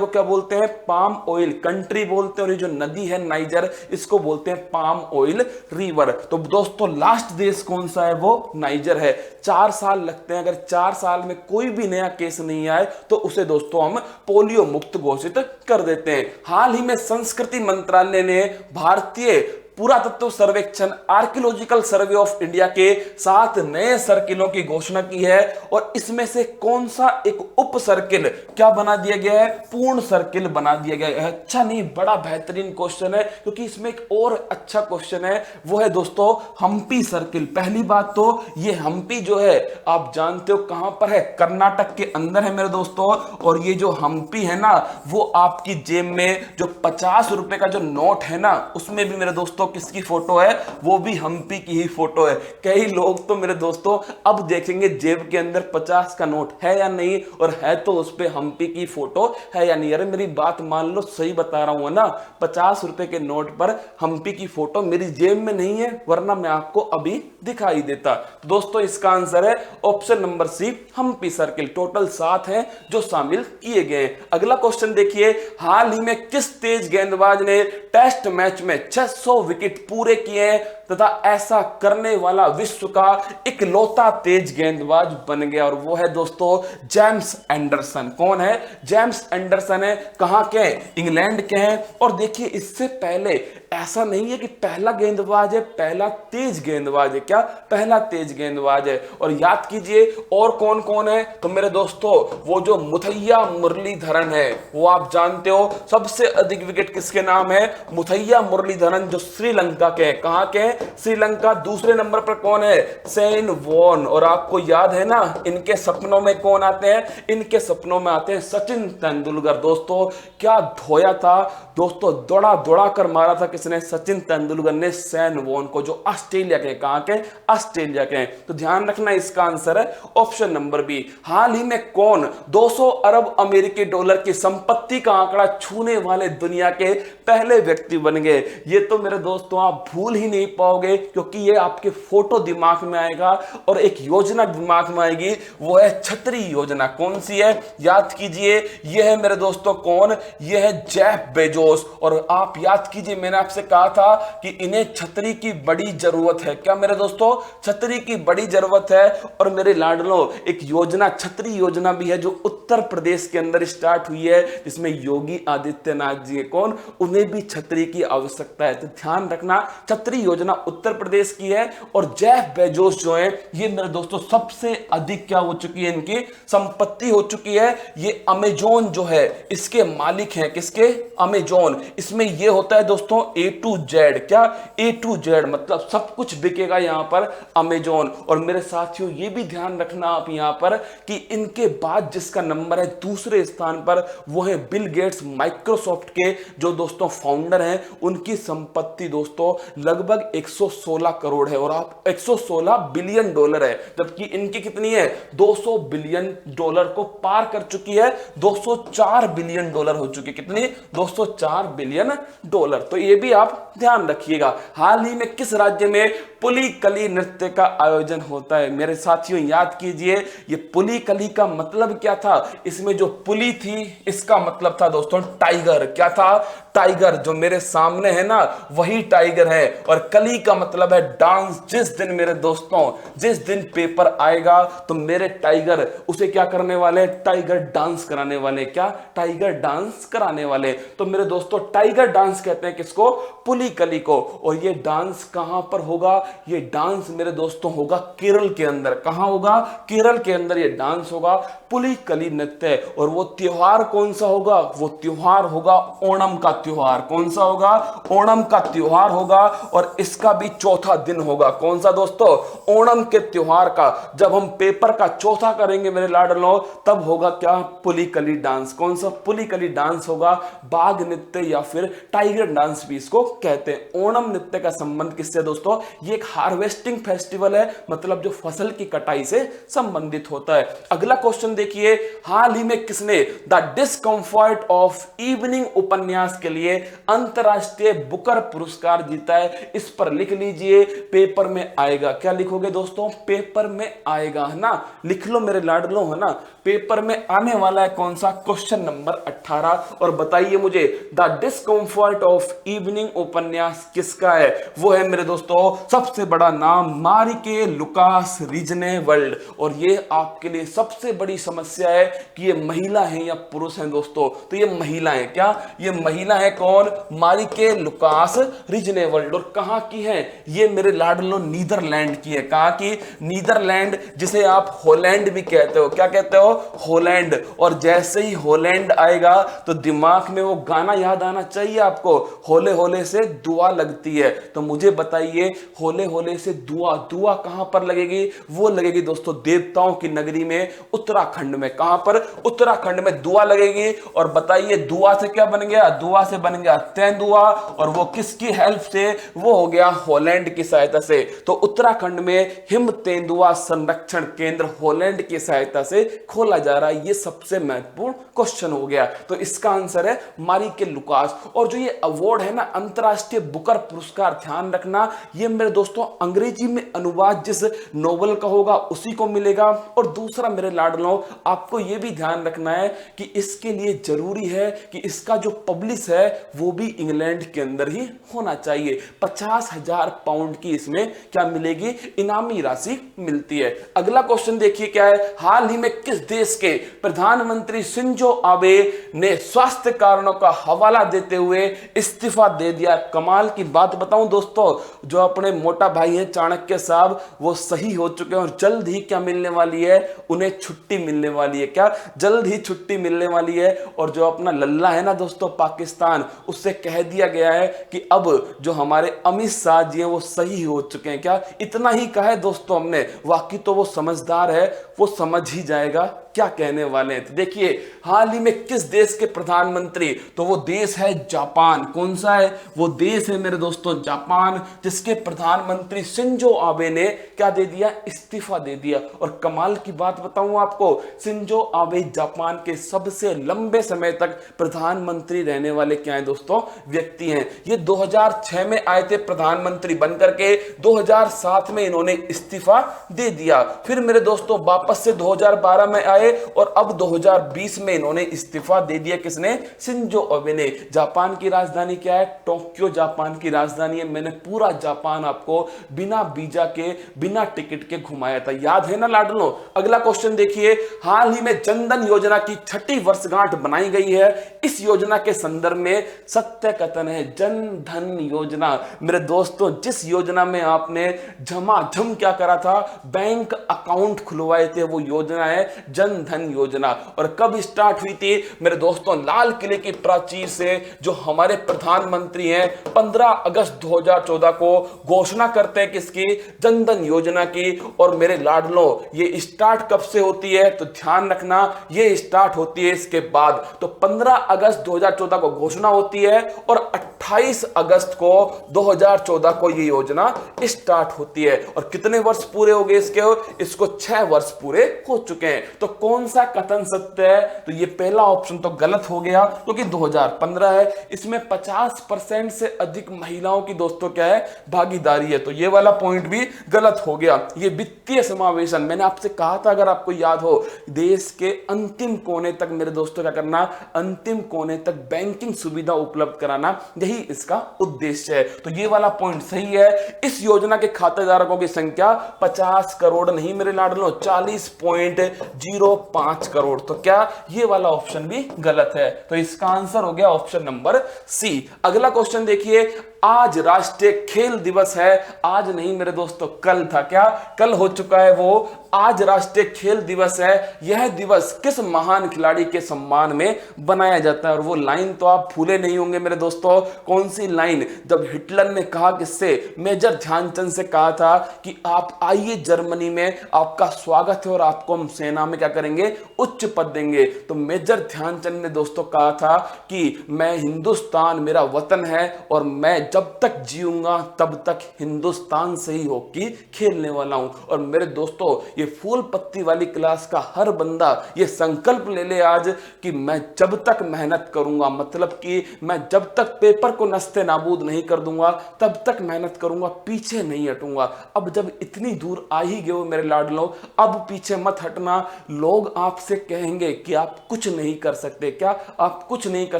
क्या बोलते हैं? पाम ऑयल कंट्री बोलते हैं। और ये जो नदी है नाइजर, इसको बोलते हैं पाम ऑयल रिवर। तो दोस्तों लास्ट देश कौन सा है? वो नाइजर है। 4 साल लगते हैं, अगर 4 साल में कोई भी नया केस नहीं आए तो उसे दोस्तों हम पोलियो मुक्त घोषित कर देते हैं। हाल ही में संस्कृति मंत्रालय ने भारतीय पुरातत्व सर्वेक्षण आर्कियोलॉजिकल सर्वे ऑफ इंडिया के 7 नए सर्किलों की घोषणा की है और इसमें से कौन सा एक उप सर्किल क्या बना दिया गया है, पूर्ण सर्किल बना दिया गया है। अच्छा नहीं, बड़ा बेहतरीन क्वेश्चन है, क्योंकि इसमें एक और अच्छा क्वेश्चन है, वो है दोस्तों हम्पी सर्किल। पहली बात तो ये हम्पी जो है आप जानते हो कहां पर है, कर्नाटक के अंदर है मेरे दोस्तों। और ये जो हम्पी है ना, वो आपकी जेब में जो 50 रुपए का जो नोट है ना, उसमें भी मेरे दोस्तों किसकी फोटो है, वो भी हम्पी की ही फोटो है। कई लोग तो मेरे दोस्तों अब देखेंगे जेब के अंदर 50 का नोट है या नहीं, और है तो उस पे हम्पी की फोटो है या नहीं। अरे मेरी बात मान लो, सही बता रहा हूं ना, 50 रुपए के नोट पर हम्पी की फोटो मेरी जेब में नहीं है, वरना मैं आपको अभी दिखाई देता। तो दोस्तों इसका आंसर है option number C, Hampi circle. Total 7 हैं जो शामिल किए गए। अगला क्वेश्चन देखिए, हाल ही में किस तेज गेंदबाज ने टेस्ट मैच में 600 विकेट पूरे किए तथा ऐसा करने वाला विश्व का इकलौता तेज गेंदबाज बन गया, और वो है दोस्तों जेम्स एंडरसन। कौन है? जेम्स एंडरसन है। कहां के? इंग्लैंड के हैं। और देखिए इससे पहले ऐसा नहीं है कि पहला गेंदबाज है, पहला तेज गेंदबाज है। क्या? पहला तेज गेंदबाज है। और याद कीजिए और कौन कौन है, तो मेरे दोस्तों वो जो मुथैया मुरलीधरन है, वो आप जानते हो सबसे अधिक विकेट किसके नाम है? मुथैया मुरलीधरन, जो श्रीलंका के हैं। कहां के हैं? श्रीलंका। दूसरे नंबर पर कौन है? Shane Warne. और आपको याद है ना, इनके सपनों में कौन आते हैं? इनके सपनों में आते हैं सचिन तेंदुलकर। दोस्तों क्या धोया था दोस्तों, दौड़ा दौड़ा कर मारा था किसने? सचिन तेंदुलकर ने शेन वॉर्न को, जो ऑस्ट्रेलिया के। कहां के? ऑस्ट्रेलिया के। तो ध्यान रखना इसका आंसर है ऑप्शन नंबर बी। हाल ही में कौन 200 अरब अमेरिकी डॉलर की संपत्ति का आंकड़ा छूने वाले दुनिया के पहले व्यक्ति बन गए? ये तो मेरे दोस्तों आप भूल ही नहीं पाओगे, क्योंकि ये आपके फोटो दिमाग में आएगा और एक योजना दिमाग में आएगी, वो है छतरी योजना। कौन सी है? याद कीजिए, ये है मेरे दोस्तों कौन? ये है जेफ बेजोस। और आप याद कीजिए, मैंने आपसे कहा था कि इन्हें छतरी की बड़ी जरूरत है। क्या मेरे दोस्तों? छतरी की बड़ी जरूरत है। और मेरे लाडलो, एक योजना, छतरी योजना भी है, जो उत्तर प्रदेश के अंदर स्टार्ट हुई है, जिसमें योगी आदित्यनाथ जी है। कौन? उन्हें भी छतरी की आवश्यकता है। तो ध्यान रखना, छतरी योजना उत्तर प्रदेश की है। और जेफ बेजोस जो है, ये मेरे दोस्तों सबसे अधिक क्या हो चुकी है, इनकी संपत्ति हो चुकी है। ये अमेजोन जो है इसके मालिक हैं। किसके? अमेजोन। इसमें ये होता है दोस्तों A to Z। क्या? A to Z मतलब सब कुछ बिकेगा यहां पर अमेजोन। और मेरे साथियों ये भी ध्यान रखना आप यहां पर कि इनके बाद जिसका नंबर है दूसरे स्थान पर, वो है बिल गेट्स, माइक्रोसॉफ्ट के जो दोस्तों फाउंडर हैं। उनकी संपत्ति दोस्तों लगभग 116 करोड़ है, और आप 116 बिलियन डॉलर है, जबकि इनकी कितनी है? 200 बिलियन डॉलर को पार कर चुकी है। 204 बिलियन डॉलर हो चुकी है। कितनी? 204 बिलियन डॉलर। तो ये भी आप ध्यान रखिएगा। हाल ही में किस राज्य में पुली कली नृत्य का आयोजन होता है? मेरे साथियों याद कीजिए, ये पुली कली का मतलब क्या था? इसमें जो पुली थी, इसका मतलब था दोस्तों टाइगर। क्या था? टाइगर। जो मेरे सामने है ना, वही टाइगर है। और कली का मतलब है डांस। जिस दिन मेरे दोस्तों, जिस दिन पेपर आएगा, तो मेरे टाइगर उसे क्या करने वाले? टाइगर डांस कराने वाले। क्या? टाइगर डांस कराने वाले। तो मेरे दोस्तों टाइगर डांस कहते हैं किसको? पुली कली को। और ये डांस कहां पर होगा? ये डांस मेरे दोस्तों होगा केरल के अंदर। कहां होगा? केरल के अंदर ये डांस होगा, पुली कली नृत्य। और वो त्योहार कौन सा होगा? वो त्योहार होगा ओणम का त्योहार। कौन सा होगा? ओणम का त्योहार होगा। और इसका भी चौथा दिन होगा। कौन सा दोस्तों? ओणम के त्योहार का जब हम पेपर का चौथा करेंगे मेरे लाडलो, तब होगा क्या? पुली कली डांस। कौन सा? पुली कली डांस होगा। बाघ नृत्य या फिर टाइगर डांस भी इसको कहते हैं। ओणम नृत्य का संबंध किससे दोस्तों? ये एक हार्वेस्टिंग फेस्टिवल है, मतलब जो फसल की कटाई से संबंधित होता है। अगला क्वेश्चन देखिए, हाल ही में किसने द डिस्कम्फर्ट ऑफ इवनिंग उपन्यास के लिए अंतरराष्ट्रीय बुकर पुरस्कार जीता है? इस पर लिख लीजिए, पेपर में आएगा। क्या लिखोगे दोस्तों? पेपर में आएगा, है ना? लिख लो मेरे लाडलो, है ना? पेपर में आने वाला है कौन सा? Question number 18। और बताइए मुझे, द डिस्कम्फर्ट ऑफ इवनिंग उपन्यास किसका है? वो है मेरे दोस्तों सबसे बड़ा नाम, मारिके लुकास रिजनेवल्ड। और ये आपके लिए सबसे बड़ी समस्या है कि ये महिला है या पुरुष है दोस्तों, तो ये महिला है। क्या ये महिला है? कौन? मारिके लुकास रिजनेवल्ड। और कहां की है ये मेरे लाडलो? नीदरलैंड की है। कहां की? नीदरलैंड, जिसे आप हॉलैंड भी कहते हो। क्या कहते हो? हॉलैंड। और जैसे ही हॉलैंड आएगा तो दिमाग में वो गाना याद आना चाहिए आपको, होले होले से दुआ लगती है। तो मुझे बताइए, होले होले से दुआ, दुआ कहां पर लगेगी? वो लगेगी दोस्तों देवताओं की नगरी में, उत्तराखंड में। कहां पर? उत्तराखंड में दुआ लगेगी। और बताइए दुआ से क्या बन गया? दुआ से बन गया तेंदुआ। और वो किसकी हेल्प से? वो हो गया हॉलैंड की सहायता से। तो उत्तराखंड में हिम तेंदुआ संरक्षण केंद्र हॉलैंड की सहायता से खोला जा रहा है। ये सबसे महत्वपूर्ण क्वेश्चन हो गया। तो इसका आंसर है मारिके लुकास। और जो ये अवार्ड है ना, अंतरराष्ट्रीय बुकर पुरस्कार, ध्यान रखना ये मेरे दोस्तों अंग्रेजी में अनुवाद जिस नोबेल का होगा उसी को मिलेगा। और दूसरा मेरे लाडलों, आपको यह भी ध्यान रखना है कि इसके लिए जरूरी है कि इसका जो पब्लिश है वो भी इंग्लैंड के अंदर ही होना चाहिए। 50,000 पाउंड की इसमें क्या मिलेगी? इनामी राशि मिलती है। अगला क्वेश्चन देखिए क्या है, हाल ही में किस देश के प्रधानमंत्री शिंजो आबे ने स्वास्थ्य कारणों का हवाला देते हुए इस्तीफा दे दिया? कमाल की बात बताऊं दोस्तों, जो अपने मोटा भाई है चाणक्य साहब, वो सही हो चुके हैं और जल्द ही क्या मिलने वाली है? उन्हें छुट्टी मिलने वाली है। क्या? जल्द ही छुट्टी मिलने वाली है। और जो अपना लल्ला है ना दोस्तों पाकिस्तान, उससे कह दिया गया है कि अब जो हमारे अमित शाह जी हैं वो सही हो चुके हैं। क्या? इतना ही कहा है दोस्तों हमने, बाकी तो वो समझदार है, वो समझ ही जाएगा क्या कहने वाले हैं। तो देखिए, हाल ही में किस देश के प्रधानमंत्री? तो वो देश है जापान। कौन सा है? वो देश है मेरे दोस्तों जापान, जिसके प्रधानमंत्री शिंजो आबे ने क्या दे दिया? इस्तीफा दे दिया। और कमाल की बात बताऊं आपको, शिंजो आबे जापान के सबसे लंबे समय तक प्रधानमंत्री रहने वाले क्या है दोस्तों? व्यक्ति हैं। ये 2006 में आए थे प्रधानमंत्री बनकर के, 2007 में इन्होंने इस्तीफा दे दिया। फिर मेरे दोस्तों वापस से 2012 में आए और अब 2020 में इन्होंने इस्तीफा दे दिया। किसने? शिंजो आबे ने। जापान की राजधानी क्या है? टोक्यो जापान की राजधानी है। मैंने पूरा जापान आपको बिना वीजा के, बिना टिकट के घुमाया था, याद है ना लाडलो? अगला क्वेश्चन देखिए, हाल ही में जनधन योजना की 6ठी वर्षगांठ बनाई गई है। इस योजना के संदर्भ में सत्य कथन है। जनधन योजना मेरे दोस्तों, जिस योजना में आपने झमाझम क्या करा था? बैंक अकाउंट खुलवाए थे, वो योजना है जनधन योजना। और कब स्टार्ट हुई थी मेरे दोस्तों? लाल किले की प्राचीर से जो हमारे प्रधानमंत्री हैं 15 अगस्त 2014 को घोषणा करते हैं किसकी? जनधन योजना की। और मेरे लाडलों, ये स्टार्ट कब से होती है? तो ध्यान रखना, ये स्टार्ट होती है इसके बाद। तो 15 अगस्त 2014 को घोषणा होती है और 28 अगस्त को 2014 को ये योजना स्टार्ट होती है। और कितने वर्ष पूरे हो गए इसके? इसको 6 वर्ष पूरे हो चुके हैं। तो कौन सा कथन सत्य है? तो ये पहला ऑप्शन तो गलत हो गया, क्योंकि 2015 है। इसमें 50% से अधिक महिलाओं की दोस्तों क्या है? भागीदारी है। तो ये वाला पॉइंट भी गलत हो गया। ये वित्तीय समावेशन, मैंने आपसे कहा था अगर आपको याद हो, देश के अंतिम कोने तक मेरे दोस्तों क्या करना? अंतिम कोने तक बैंकिंग सुविधा उपलब्ध कराना, यही इसका उद्देश्य है। तो ये वाला पॉइंट सही है। इस योजना के खातेधारकों की संख्या 50 करोड़ नहीं मेरे लाडलों, 40.05 करोड़। तो क्या ये वाला ऑप्शन भी गलत है? तो इसका आंसर हो गया ऑप्शन नंबर सी। अगला क्वेश्चन देखिए, आज राष्ट्रीय खेल दिवस है। आज नहीं मेरे दोस्तों, कल था। क्या? कल हो चुका है वो। आज राष्ट्रीय खेल दिवस है। यह दिवस किस महान खिलाड़ी के सम्मान में बनाया जाता है? और वो लाइन तो आप भूले नहीं होंगे मेरे दोस्तों। कौन सी लाइन? जब हिटलर ने कहा किससे? मेजर ध्यानचंद से कहा था कि आप आइए जर्मनी में, आपका स्वागत है और आपको हम सेना में क्या करेंगे? उच्च पद देंगे। तो मेजर ध्यानचंद ने दोस्तों कहा था कि मैं हिंदुस्तान मेरा वतन है और मैं जब तक जीऊंगा तब तक हिंदुस्तान से ही हॉकी खेलने वाला हूं। और मेरे दोस्तों, ये फूल पत्ती वाली क्लास का हर बंदा ये संकल्प ले ले आज कि मैं जब तक मेहनत करूंगा, मतलब कि मैं जब तक पेपर को नस्ते नाबूद नहीं कर दूंगा तब तक मेहनत करूंगा, पीछे नहीं हटूंगा। अब जब इतनी दूर आ ही गए हो मेरे लाडलों, अब पीछे मत हटना। लोग आपसे कहेंगे कि आप कुछ नहीं कर सकते। क्या? आप कुछ नहीं कर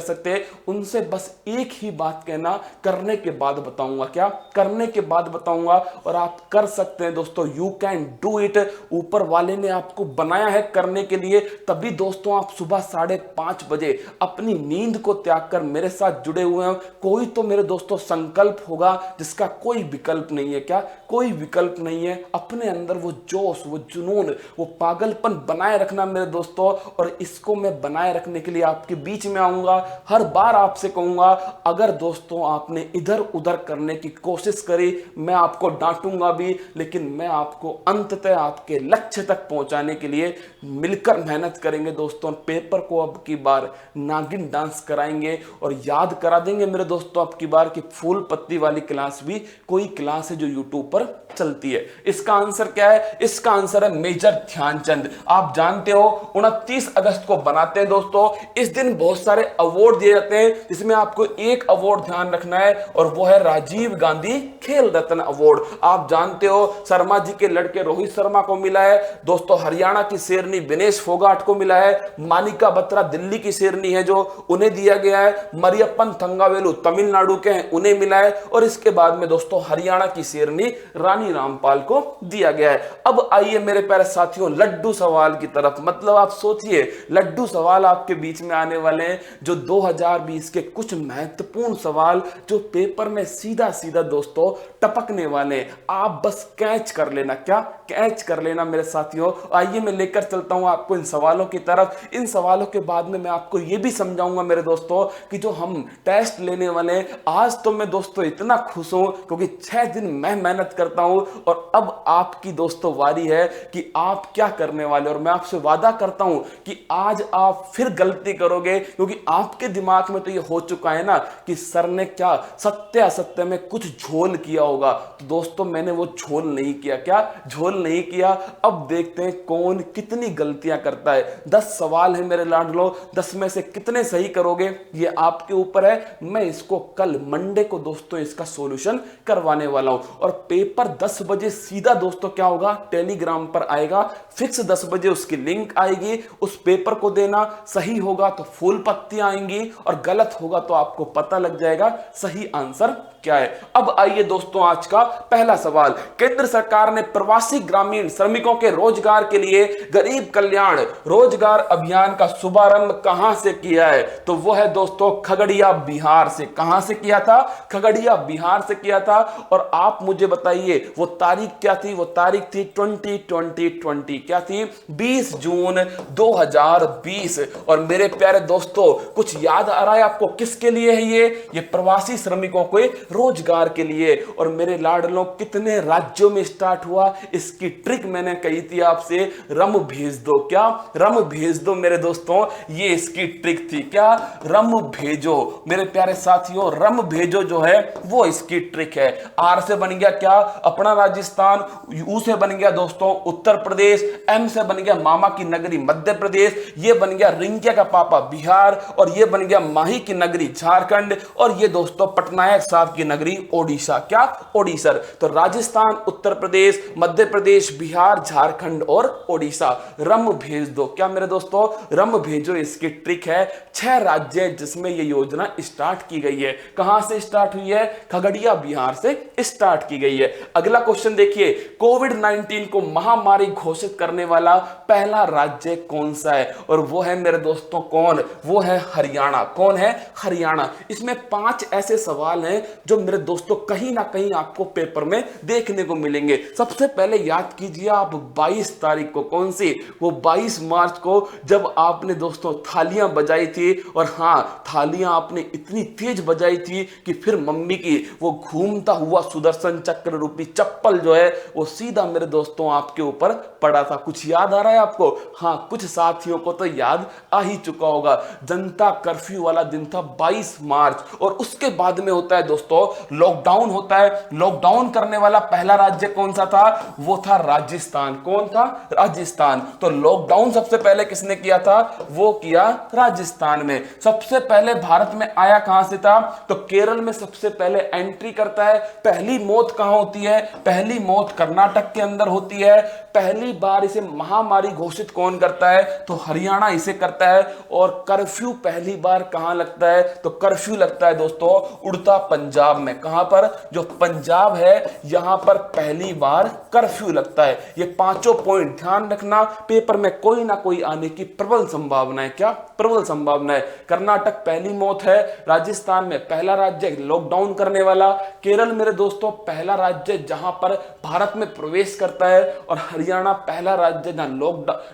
सकते। उनसे बस एक ही बात कहना, करने के बाद बताऊंगा। क्या करने के बाद बताऊंगा, और आप कर सकते हैं दोस्तों। You can do it. ऊपर वाले ने आपको बनाया है करने के लिए, तभी दोस्तों आप सुबह 5:30 बजे अपनी नींद को त्याग कर मेरे साथ जुड़े हुए हैं। कोई तो मेरे दोस्तों संकल्प होगा जिसका कोई विकल्प नहीं है। क्या कोई विकल्प नहीं है। अपने अंदर वो जोश, वो जुनून, वो पागलपन बनाए रखना मेरे दोस्तों, और इसको मैं बनाए रखने के लिए आपके बीच में आऊंगा। हर बार आपसे कहूंगा, अगर दोस्तों आपने इधर उधर करने की कोशिश करी, मैं आपको डांटूंगा भी, लेकिन मैं आपको अंततः आपके लक्ष्य तक पहुंचाने के लिए मिलकर मेहनत करेंगे दोस्तों। पेपर को अब की बार नागिन डांस कराएंगे और याद करा देंगे मेरे दोस्तों अब की बार कि फूल पत्ती वाली क्लास भी कोई क्लास है जो यूट्यूब पर चलती है। इसका आंसर क्या है? इसका आंसर है मेजर ध्यानचंद। आप जानते हो 29 अगस्त को बनाते हैं दोस्तों। इस दिन बहुत सारे अवार्ड दिए जाते हैं, जिसमें आपको एक अवार्ड ध्यान रखना है, और वो है राजीव गांधी खेल रत्न अवार्ड। आप जानते हो शर्मा जी के लड़के रोहित शर्मा को मिला है दोस्तों, हरियाणा की शेरनी विनेश फोगाट को मिला है, मानिका बत्रा दिल्ली की शेरनी है जो उन्हें दिया गया है, मरियप्पन थंगावेलु तमिलनाडु के हैं उन्हें मिला है, और इसके बाद में दोस्तों हरियाणा की शेरनी रानी रामपाल को दिया गया है। अब आइए मेरे प्यारे साथियों लड्डू सवाल की तरफ। मतलब आप सोचिए, लड्डू सवाल आपके बीच में आने वाले हैं, जो 2020 के कुछ महत्वपूर्ण सवाल जो पेपर में सीधा सीधा दोस्तों टपकने वाले हैं। आप बस कैच कर लेना। क्या कैच कर लेना मेरे साथियों। आइए मैं लेकर चलता हूं आपको इन सवालों की तरफ। इन सवालों के बाद में मैं आपको यह भी समझाऊंगा मेरे दोस्तों कि जो हम टेस्ट लेने वाले हैं, आज तो मैं दोस्तों इतना खुश हूं क्योंकि 6 दिन मैं मेहनत करता हूं, और अब आपकी दोस्तों वारी है कि आप क्या करने वाले। और मैं आपसे वादा करता हूं कि आज आप फिर गलती करोगे, क्योंकि आपके दिमाग में तो ये हो चुका है ना कि सर ने क्या सत्य असत्य में कुछ झोल किया होगा। तो दोस्तों मैंने वो झोल नहीं किया। क्या झोल नहीं किया। अब देखते हैं कौन कितनी गलतियां करता है। 10 सवाल है मेरे लाडलो, 10 में से कितने सही करोगे ये आपके ऊपर है। मैं इसको कल मंडे को दोस्तों इसका सॉल्यूशन करवाने वाला हूं, और पेपर 10 बजे सीधा दोस्तों क्या होगा, टेलीग्राम पर आएगा। फिक्स 10 बजे उसकी लिंक आएगी। उस पेपर को देना, सही होगा तो फूल पत्तियां आएंगी, और गलत होगा तो आपको पता लग जाएगा सही आंसर क्या है। अब आइए दोस्तों आज का पहला सवाल। केंद्र सरकार ने प्रवासी ग्रामीण श्रमिकों के रोजगार के लिए गरीब कल्याण रोजगार अभियान का शुभारंभ कहां से किया है? तो वो है दोस्तों खगड़िया बिहार से। कहां से किया था? खगड़िया बिहार से किया था। और आप मुझे बताइए वो तारीख क्या थी? वो तारीख थी 2020। क्या थी? 20 जून 2020। और मेरे प्यारे दोस्तों कुछ याद आ रहा है आपको किसके लिए है ये प्रवासी श्रमिकों को रोजगार के लिए। और मेरे लाडलों कितने राज्यों में स्टार्ट हुआ, इसकी ट्रिक मैंने कही थी आपसे, रम भेज दो। क्या रम भेज दो मेरे दोस्तों, ये इसकी ट्रिक थी। क्या रम भेजो मेरे प्यारे साथियों, रम भेजो जो है वो इसकी ट्रिक है। आर से बन गया क्या? अपना राजस्थान। यू से बन गया दोस्तों उत्तर प्रदेश। एम से बन गया मामा की नगरी मध्य प्रदेश। ये बन गया रिंकिया का पापा बिहार। और ये बन गया माही की नगरी झारखंड। और ये दोस्तों पटनायक साहब की नगरी ओडिशा। क्या? ओडिशा। तो राजस्थान, उत्तर प्रदेश, मध्य प्रदेश, बिहार, झारखंड और ओडिशा। रम भेज दो। क्या मेरे दोस्तों? रम भेजो इसकी ट्रिक है। 6 राज्य जिसमें यह योजना स्टार्ट की गई है। कहां से स्टार्ट हुई है? खगड़िया बिहार से स्टार्ट की गई है। अगला क्वेश्चन देखिए, कोविड-19 को महामारी घोषित करने वाला पहला राज्य कौन सा है? और वो है मेरे दोस्तों कौन? वो है हरियाणा। कौन है? हरियाणा। इसमें 5 ऐसे सवाल हैं जो मेरे दोस्तों कहीं ना कहीं आपको पेपर में देखने को मिलेंगे। सबसे पहले याद कीजिए आप 22 तारीख को, कौन सी? वो 22 मार्च को, जब आपने दोस्तों थालियां बजाई थी। और हां, थालियां आपने इतनी तेज बजाई थी कि फिर मम्मी की वो घूमता हुआ सुदर्शन चक्र रूपी चप्पल जो है वो सीधा मेरे दोस्तों आपके ऊपर पड़ा था। कुछ याद आ रहा है आपको? हां, कुछ साथियों को तो याद आ ही चुका होगा। जनता कर्फ्यू वाला दिन था 22 मार्च। और उसके बाद में होता है दोस्तों लॉकडाउन होता है। लॉकडाउन करने वाला पहला राज्य कौन सा था? वो था राजस्थान। कौन था? राजस्थान। तो लॉकडाउन सबसे पहले किसने किया था? वो किया राजस्थान में। सबसे पहले भारत में आया कहां से था? तो केरल में सबसे पहले एंट्री करता है। पहली मौत कहां होती है? पहली मौत कर्नाटक के अंदर होती है। पहली बार इसे महामारी घोषित कौन करता है? तो हरियाणा इसे करता है। और कर्फ्यू पहली बार कहां लगता है? तो कर्फ्यू लगता है दोस्तों उड़ता पंजाब पंजाब में। कहां पर? जो पंजाब है यहां पर पहली बार कर्फ्यू लगता है। ये पांचों पॉइंट ध्यान रखना, पेपर में कोई ना कोई आने की प्रबल संभावना है। क्या? प्रबल संभावना है। कर्नाटक पहली मौत है, राजस्थान में पहला राज्य लॉकडाउन करने वाला, केरल मेरे दोस्तों पहला राज्य जहां पर भारत में प्रवेश करता है, और हरियाणा पहला राज्य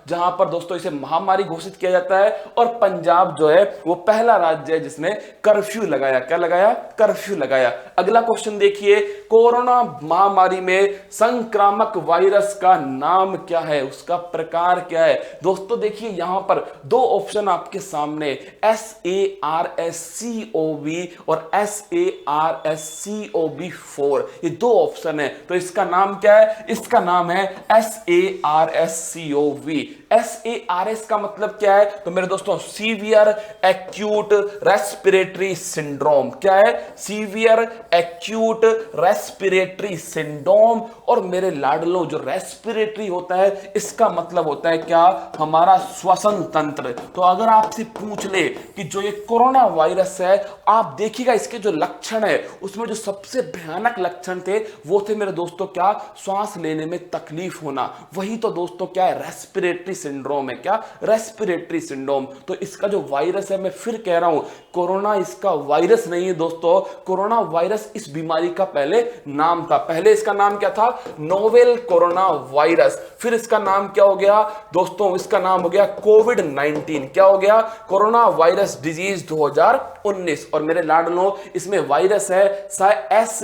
जहां पर दोस्तों इसे महामारी घोषित किया जाता है, और पंजाब जो है वो पहला राज्य है जिसने कर्फ्यू लगाया। क्या लगाया? कर्फ्यू लगाया। अगला क्वेश्चन देखिए, कोरोना महामारी में संक्रामक वायरस का नाम क्या है, उसका प्रकार क्या है? दोस्तों देखिए यहां पर दो ऑप्शन आपके सामने, SARS-CoV और SARS-CoV-4, ये दो ऑप्शन है। तो इसका नाम क्या है? इसका नाम है SARS-CoV। SARS का मतलब क्या है? तो मेरे दोस्तों सीवियर एक्यूट रेस्पिरेटरी सिंड्रोम। क्या है? Severe acute respiratory syndrome. और मेरे लाडलो जो रेस्पिरेटरी होता है इसका मतलब होता है क्या? हमारा श्वसन तंत्र। तो अगर आपसे पूछ ले कि जो ये कोरोना वायरस है, आप देखिएगा इसके जो लक्षण है उसमें जो सबसे भयानक लक्षण थे वो थे मेरे दोस्तों क्या? श्वास लेने में तकलीफ होना। वही तो दोस्तों क्या है? रेस्पिरेटरी सिंड्रोम है। क्या? Respiratory syndrome. तो इसका जो वायरस है, मैं फिर कह रहा हूं, कोरोना इसका वायरस नहीं है दोस्तों। कोरोना वायरस इस बीमारी का पहले नाम था। पहले इसका नाम क्या था? Novel corona virus. फिर इसका नाम क्या हो गया दोस्तों? इसका नाम हो गया कोविड-19। क्या हो गया? Corona virus disease 2019। और मेरे लाडलो इसमें वायरस है SARS,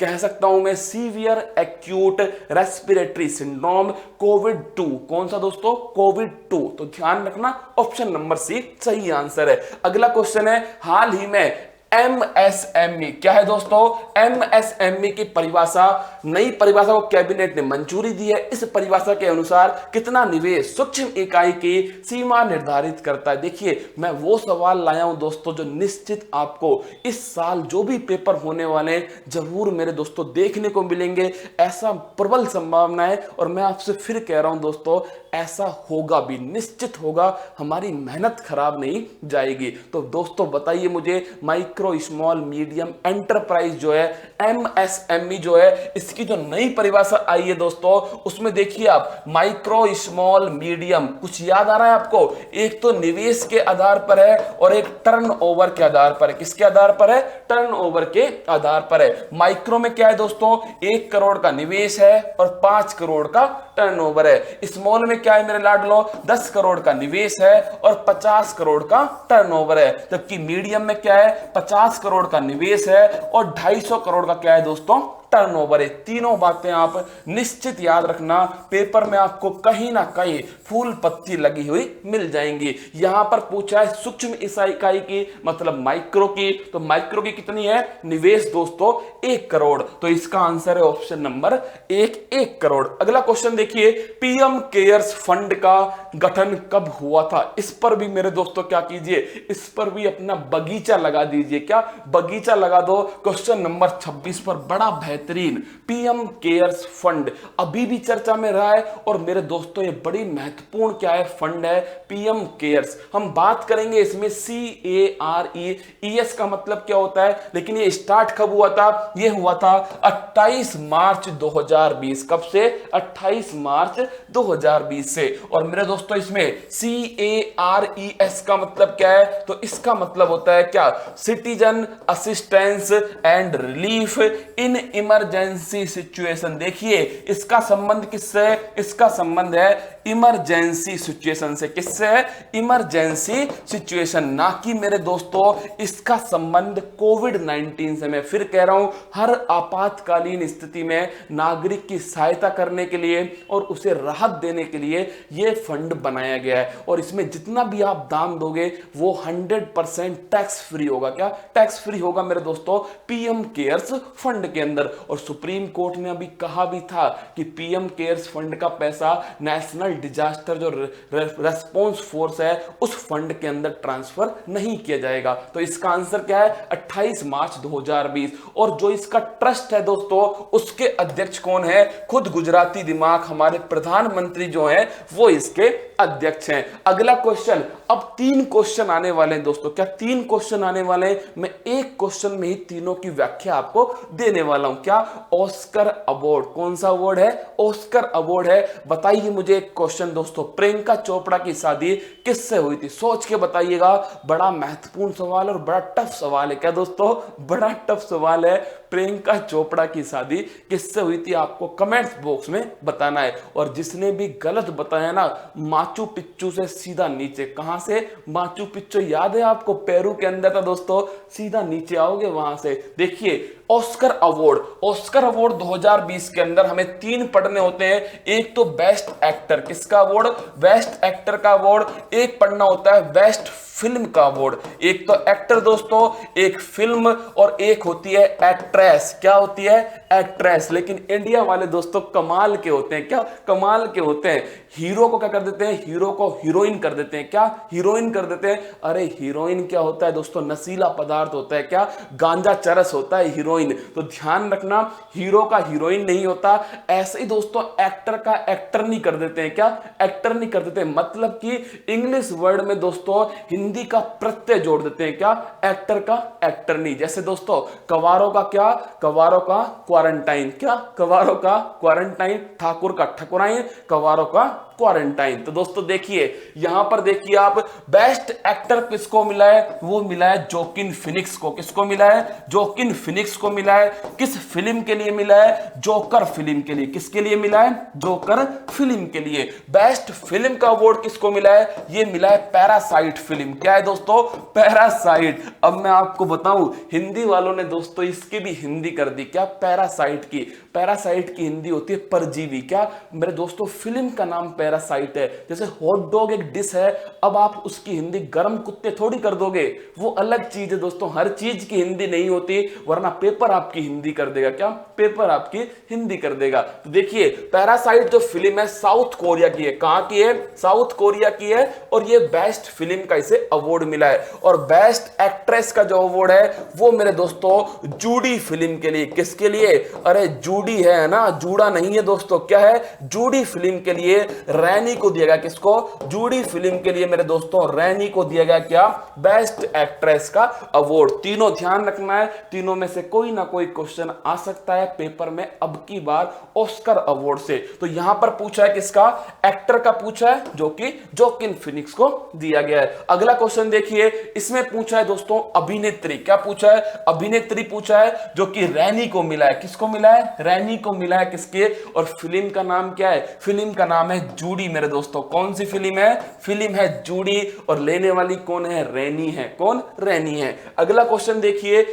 कह सकता हूं मैं, सीवियर एक्यूट रेस्पिरेटरी सिंड्रोम कोविड-2। कौन सा दोस्तों? कोविड-2। तो ध्यान रखना, ऑप्शन नंबर सी सही आंसर है। अगला क्वेश्चन है, हाल ही में MSME क्या है दोस्तों? MSME की परिभाषा, नई परिभाषा को कैबिनेट ने मंजूरी दी है। इस परिभाषा के अनुसार कितना निवेश सूक्ष्म इकाई की सीमा निर्धारित करता है? देखिए मैं वो सवाल लाया हूं दोस्तों जो निश्चित आपको इस साल जो भी पेपर होने वाले जरूर मेरे दोस्तों देखने को मिलेंगे। ऐसा प्रबल संभावना है, और मैं आपसे फिर कह रहा हूं दोस्तों ऐसा होगा भी, निश्चित होगा। हमारी मेहनत खराब नहीं जाएगी। तो दोस्तों बताइए मुझे, माइक्रो स्मॉल मीडियम एंटरप्राइज जो है MSME जो है, इसकी जो नई परिभाषा आई है दोस्तों, उसमें देखिए आप माइक्रो स्मॉल मीडियम, कुछ याद आ रहा है आपको? एक तो निवेश के आधार पर है और एक टर्नओवर के आधार पर है। किसके आधार पर है? टर्नओवर के आधार पर है। माइक्रो में क्या है दोस्तों? 1 करोड़ का निवेश है और 5 करोड़ का टर्नओवर है। स्मॉल में क्या है मेरे लाडलो? 10 करोड़ का निवेश है और 50 करोड़ का टर्नओवर है। जबकि मीडियम में क्या है? 50 करोड़ का निवेश है और 250 करोड़ का क्या है दोस्तों? टर्नओवर है। तीनों बातें आप निश्चित याद रखना, पेपर में आपको कहीं ना कहीं फूल पत्ती लगी हुई मिल जाएंगी। यहां पर पूछा है सूक्ष्म इकाई की, मतलब माइक्रो की। तो माइक्रो की कितनी है? निवेश दोस्तों 1 करोड़। तो इसका आंसर है ऑप्शन नंबर 1 करोड़। अगला क्वेश्चन देखिए, पीएम केयर्स फंड का गठन कब हुआ था? इस पर भी मेरे दोस्तों क्या कीजिए, इस पर भी अपना बगीचा लगा दीजिए। क्या? बगीचा लगा दो। क्वेश्चन नंबर 26 पर बड़ा बेहतरीन पीएम केयर्स फंड अभी भी चर्चा में रहा है। और मेरे दोस्तों ये बड़ी महत्वपूर्ण क्या है? फंड है पीएम केयर्स। हम बात करेंगे इसमें CARES का मतलब क्या होता है, लेकिन ये स्टार्ट कब हुआ था? ये हुआ था 28 मार्च 2020। कब से? 28 मार्च 2020 से। और मेरे दोस्तों इसमें CARES का मतलब क्या है? तो इसका मतलब होता है क्या? Citizen assistance and relief in emergency situation. देखिए इसका संबंध किससे है? इसका संबंध है इमरजेंसी सिचुएशन से। किससे है? इमरजेंसी सिचुएशन, ना कि मेरे दोस्तों इसका संबंध कोविड-19 से। मैं फिर कह रहा हूं, हर आपातकालीन स्थिति में नागरिक की सहायता करने के लिए और उसे राहत देने के लिए यह फंड बनाया गया है। और इसमें जितना भी आप दान दोगे वो 100% टैक्स फ्री होगा। क्या? टैक्स फ्री होगा मेरे दोस्तों पीएम केयर्स फंड के अंदर। और सुप्रीम कोर्ट ने अभी कहा भी था कि पीएम केयर्स फंड का पैसा नेशनल डिजास्टर जो रेस्पॉन्स फोर्स है उस फंड के अंदर ट्रांसफर नहीं किया जाएगा। तो इसका आंसर क्या है? 28 मार्च 2020। और जो इसका ट्रस्ट है दोस्तों, उसके अध्यक्ष कौन है? खुद गुजराती दिमाग हमारे प्रधानमंत्री जो है वो इसके अध्यक्ष हैं। अगला क्वेश्चन, अब 3 क्वेश्चन आने वाले हैं दोस्तों। क्या 3 क्वेश्चन आने वाले हैं? मैं एक क्वेश्चन में ही तीनों की व्याख्या आपको देने वाला हूं। क्या? Oscar award. कौन सा अवार्ड है? ऑस्कर अवार्ड है। बताइए मुझे एक क्वेश्चन दोस्तों, प्रियंका चोपड़ा की शादी किससे हुई थी? सोच के बताइएगा। बड़ा महत्वपूर्ण सवाल और बड़ा टफ सवाल है। क्या दोस्तों? बड़ा टफ सवाल है। प्रियंका चोपड़ा की शादी किससे हुई थी? आपको कमेंट्स बॉक्स में बताना है। और जिसने भी गलत बताया ना, माचू पिच्चू से सीधा नीचे। कहां से? माचू पिच्चू याद है आपको? पेरू के अंदर था दोस्तों। सीधा नीचे आओगे वहां से। देखिए, ऑस्कर अवार्ड। ऑस्कर अवार्ड 2020 के अंदर हमें 3 पढ़ने होते हैं। एक तो बेस्ट एक्टर। किसका अवार्ड? बेस्ट एक्टर का अवार्ड। एक पढ़ना होता है बेस्ट फिल्म का अवार्ड। एक तो एक्टर दोस्तों, एक फिल्म, और एक होती है एक्ट्रेस। क्या होती है? एक्ट्रेस। लेकिन इंडिया वाले दोस्तों कमाल के होते हैं। क्या? कमाल के होते हैं। हीरो को क्या कर देते हैं? हीरो को हीरोइन कर देते हैं। क्या? हीरोइन कर देते हैं। अरे हीरोइन क्या होता है दोस्तों? नशीला पदार्थ होता है। क्या? गांजा चरस होता है हीरोइन। तो ध्यान रखना, हीरो का हीरोइन नहीं होता। ऐसे ही दोस्तों एक्टर का एक्टर नहीं कर देते हैं। क्या? एक्टर नहीं कर देते। मतलब कि इंग्लिश वर्ड में दोस्तों हिंदी का प्रत्यय जोड़ देते हैं। क्या? एक्टर का एक्टर नहीं। जैसे दोस्तों कवारों का क्या? कवारों का क्वारंटाइन। क्या? कवारों का क्वारंटाइन। ठाकुर का ठकुराइन, कवारों का क्वारंटाइन। तो दोस्तों देखिए, यहां पर देखिए आप, बेस्ट एक्टर किसको मिला है? वो मिला है जोकिन फिनिक्स को। किसको मिला है? जोकिन फिनिक्स को मिला है। किस फिल्म के लिए मिला है? जोकर फिल्म के लिए। किसके लिए मिला है? जोकर फिल्म के लिए। बेस्ट फिल्म का अवार्ड किसको मिला है? ये मिला है पैरासाइट फिल्म। क्या है दोस्तों? पैरासाइट। अब मैं आपको बताऊं, हिंदी वालों ने दोस्तों इसकी भी हिंदी कर दी। क्या? पैरासाइट की। पैरासाइट की हिंदी होती है परजीवी। क्या मेरे दोस्तों? फिल्म का नाम पैरासाइट है। जैसे हॉट डॉग एक डिश है, अब आप उसकी हिंदी गर्म कुत्ते थोड़ी कर दोगे, वो अलग चीज है दोस्तों। हर चीज की हिंदी नहीं होती, वरना पेपर आपकी हिंदी कर देगा। क्या? पेपर आपकी हिंदी कर देगा। तो देखिए, पैरासाइट जो फिल्म है साउथ कोरिया की है। कहां की है? साउथ कोरिया की है। और ये बेस्ट फिल्म का इसे अवार्ड मिला है। और बेस्ट एक्ट्रेस का जो अवार्ड है वो मेरे दोस्तों जूडी फिल्म के लिए। किसके लिए? अरे जूडी है ना, जूड़ा नहीं है दोस्तों। क्या है? जूडी फिल्म के लिए रैनी को दिया गया। किसको? जूडी फिल्म के लिए मेरे दोस्तों रैनी को दिया गया क्या? बेस्ट एक्ट्रेस का अवार्ड। तीनों ध्यान रखना है, तीनों में से कोई ना कोई क्वेश्चन आ सकता है पेपर में अब की बार ऑस्कर अवार्ड से। तो यहां पर पूछा है किसका? एक्टर का पूछा है, जो कि जोकिन फिनिक्स को दिया गया है। अगला क्वेश्चन देखिए, इसमें पूछा है दोस्तों अभिनेत्री। क्या पूछा है? अभिनेत्री पूछा है, जो कि रैनी को मिला है। किसको मिला है? रैनी को मिला है। किसके? और फिल्म का नाम क्या है? फिल्म का नाम है जूडी मेरे दोस्तों। कौन सी फिल्म है? फिल्म है जूडी। और लेने वाली कौन है? रैनी है। कौन? रैनी है। अगला क्वेश्चन देखिए,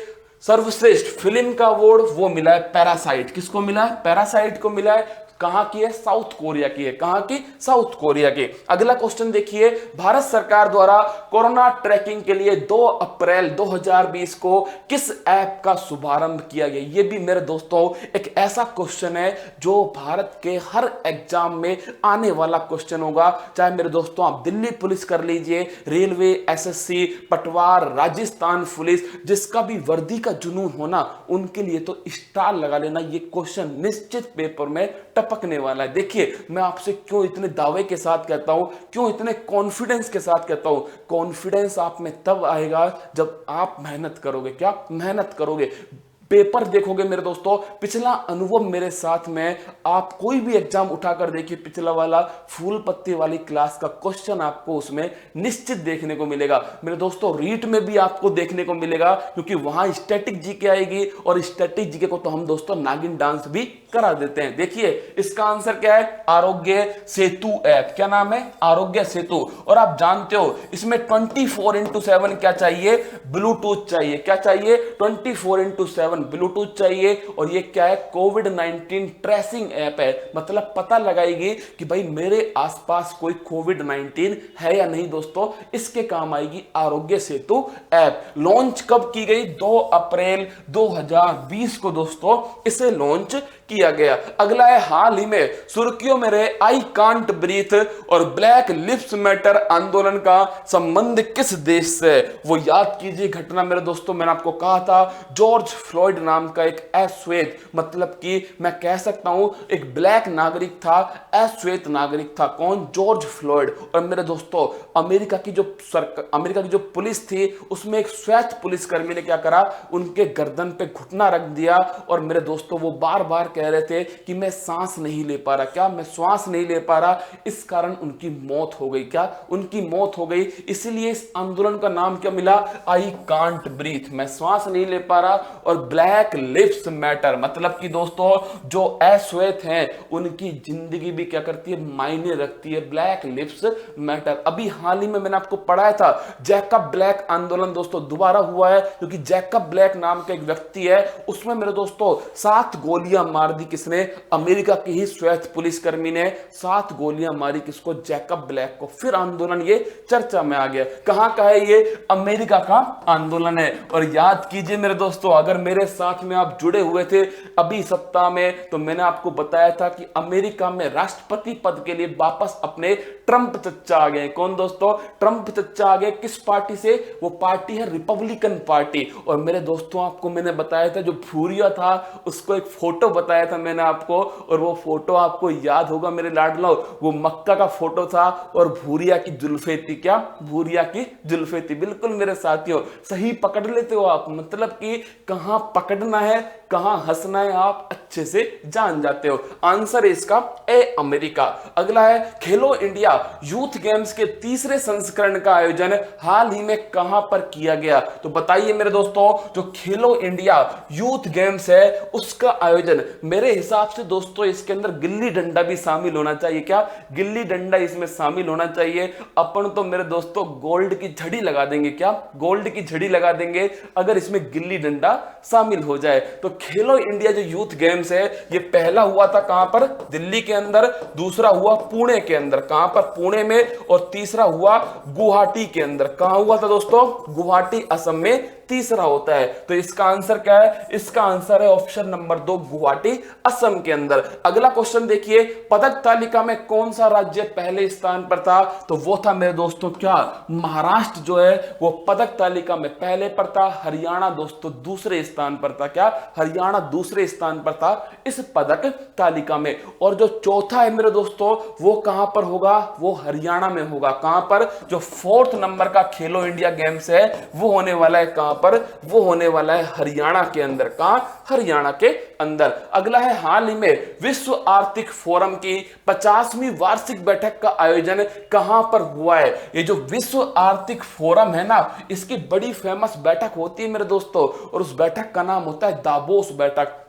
सर्वश्रेष्ठ फिल्म का अवार्ड वो मिला है पैरासाइट। किसको मिला है? पैरासाइट को मिला है। कहां की है? साउथ कोरिया की है। कहां की? साउथ कोरिया की। अगला क्वेश्चन देखिए, भारत सरकार द्वारा कोरोना ट्रैकिंग के लिए 2 अप्रैल 2020 को किस ऐप का शुभारंभ किया गया? ये भी मेरे दोस्तों एक ऐसा क्वेश्चन है जो भारत के हर एग्जाम में आने वाला क्वेश्चन होगा। चाहे मेरे दोस्तों आप दिल्ली पुलिस कर लीजिए, रेलवे, एसएससी, पटवार, राजस्थान पुलिस, जिसका भी वर्दी का जुनून होना, उनके लिए तो स्टार लगा लेना। ये क्वेश्चन निश्चित पेपर में टपकने वाला है। देखिए, मैं आपसे क्यों इतने दावे के साथ कहता हूं, क्यों इतने कॉन्फिडेंस के साथ कहता हूं। कॉन्फिडेंस आप में तब आएगा जब आप मेहनत करोगे। क्या? मेहनत करोगे। पेपर देखोगे मेरे दोस्तों, पिछला अनुभव मेरे साथ में, आप कोई भी एग्जाम उठाकर देखिए, पिछला वाला फूल पत्ती वाली क्लास का क्वेश्चन आपको उसमें निश्चित देखने को मिलेगा। मेरे दोस्तों रीट में भी आपको देखने को मिलेगा, क्योंकि वहां स्टैटिक जीके आएगी, और स्टैटिक जीके को तो हम दोस्तों नागिन डांस भी करा देते हैं। देखिए इसका आंसर क्या है? आरोग्य सेतु ऐप। क्या नाम है? आरोग्य सेतु। और आप जानते हो इसमें 24x7 क्या चाहिए? ब्लूटूथ चाहिए। क्या चाहिए? 24x7 ब्लूटूथ चाहिए। और ये क्या है? कोविड-19 ट्रेसिंग ऐप है। मतलब पता लगाएगी कि भाई मेरे आसपास कोई कोविड-19 है या नहीं। दोस्तों इसके काम आएगी आरोग्य सेतु ऐप। लॉन्च कब की गई? 2 अप्रैल 2020 को दोस्तों इसे लॉन्च किया गया। अगला है हाल ही में सुर्खियों में रहे आई कांट ब्रीथ और ब्लैक लिप्स मैटर आंदोलन का संबंध किस देश से? वो याद कीजिए घटना मेरे दोस्तों, मैंने आपको कहा था जॉर्ज फ्लॉयड नाम का एक अश्वेत, मतलब कि मैं कह सकता हूं एक ब्लैक नागरिक था, अश्वेत नागरिक था। कौन? George Floyd. और मेरे दोस्तों अमेरिका की जो पुलिस थी उसमें एक श्वेत पुलिसकर्मी ने क्या करा, उनके गर्दन पे घुटना रख दिया। और मेरे दोस्तों वो बार बार कह रहे थे कि मैं सांस नहीं ले पा रहा, क्या मैं श्वास नहीं ले पा रहा, इस कारण उनकी मौत हो गई। क्या? उनकी मौत हो गई। इसीलिए इस आंदोलन का नाम क्या मिला? आई कांट ब्रीथ, मैं श्वास नहीं ले पा रहा। और ब्लैक लिप्स मैटर, मतलब कि दोस्तों जो अश्वेत हैं उनकी जिंदगी भी क्या करती है, मायने रखती है। Black lips matter. अभी हाल ही में मैंने आपको पढ़ाया था जैकब ब्लैक आंदोलन दोस्तों दोबारा हुआ है, क्योंकि जैकब ब्लैक नाम का एक व्यक्ति है, उसमें मेरे दोस्तों 7 गोलियां मार दी। किसने? अमेरिका की ही श्वेत पुलिसकर्मी ने 7 गोलियां मारी। किसको? जैकब ब्लैक को। फिर आंदोलन ये चर्चा में आ गया। कहां का है ये? अमेरिका का आंदोलन है। और याद कीजिए मेरे दोस्तों, अगर मेरे साथ में आप जुड़े हुए थे अभी सप्ताह में, तो मैंने आपको बताया था कि अमेरिका में राष्ट्रपति पद के लिए वापस अपने ट्रंप चच्चा आ गए। कौन दोस्तों? ट्रंप चच्चा आ गए। किस पार्टी से? वो पार्टी है रिपब्लिकन पार्टी। और मेरे दोस्तों आपको मैंने बताया था जो भूरिया था उसको एक फोटो बताया था मैंने आपको, और वो फोटो आपको याद होगा मेरे लाडलो, वो मक्का का फोटो था और भूरिया की जुल्फे थी। क्या? भूरिया की जुल्फे थी। बिल्कुल मेरे साथियों सही पकड़ लेते हो आप, मतलब कि कहां पकड़ना है कहां हंसना है आप अच्छे से जान जाते हो। आंसर है इसका ए अमेरिका। अगला है खेलो इंडिया यूथ गेम्स के तीसरे संस्करण का आयोजन हाल ही में कहां पर किया गया? तो बताइए मेरे दोस्तों, जो खेलो इंडिया यूथ गेम्स है उसका आयोजन मेरे हिसाब से दोस्तों इसके अंदर गिल्ली डंडा भी शामिल होना चाहिए। क्या? गिल्ली डंडा इसमें शामिल होना चाहिए। अपन तो मेरे दोस्तों गोल्ड की झड़ी लगा देंगे। क्या? गोल्ड की झड़ी लगा देंगे अगर इसमें गिल्ली डंडा शामिल हो जाए। तो खेलो इंडिया जो यूथ गेम्स है ये पहला हुआ था कहां पर? दिल्ली के अंदर, दूसरा हुआ पुणे के अंदर। कहां पर? पुणे में। और तीसरा हुआ गुवाहाटी के अंदर। कहां हुआ था दोस्तों? गुवाहाटी असम में तीसरा होता है। तो इसका आंसर क्या है? इसका आंसर है ऑप्शन नंबर 2 गुवाहाटी असम के अंदर। अगला क्वेश्चन देखिए, पदक तालिका में कौन सा राज्य पहले स्थान पर था? तो वो था मेरे दोस्तों क्या? महाराष्ट्र जो है वो पदक तालिका में पहले पर था। हरियाणा दोस्तों दूसरे स्थान पर था। क्या? हरियाणा दूसरे स्थान पर था इस पदक तालिका में। और जो चौथा है मेरे दोस्तों वो कहां पर होगा? वो हरियाणा में होगा। कहां पर? जो 4th नंबर का खेलो इंडिया गेम्स है वो होने वाला है कहां पर? वो होने वाला है हरियाणा के अंदर। कहां? हरियाणा के अंदर। अगला है हाल ही में विश्व आर्थिक फोरम की 50वीं वार्षिक बैठक का आयोजन कहां पर हुआ है? ये जो विश्व आर्थिक फोरम है ना, इसकी बड़ी फेमस बैठक होती है मेरे दोस्तों, और उस बैठक का नाम होता है दावोस बैठक।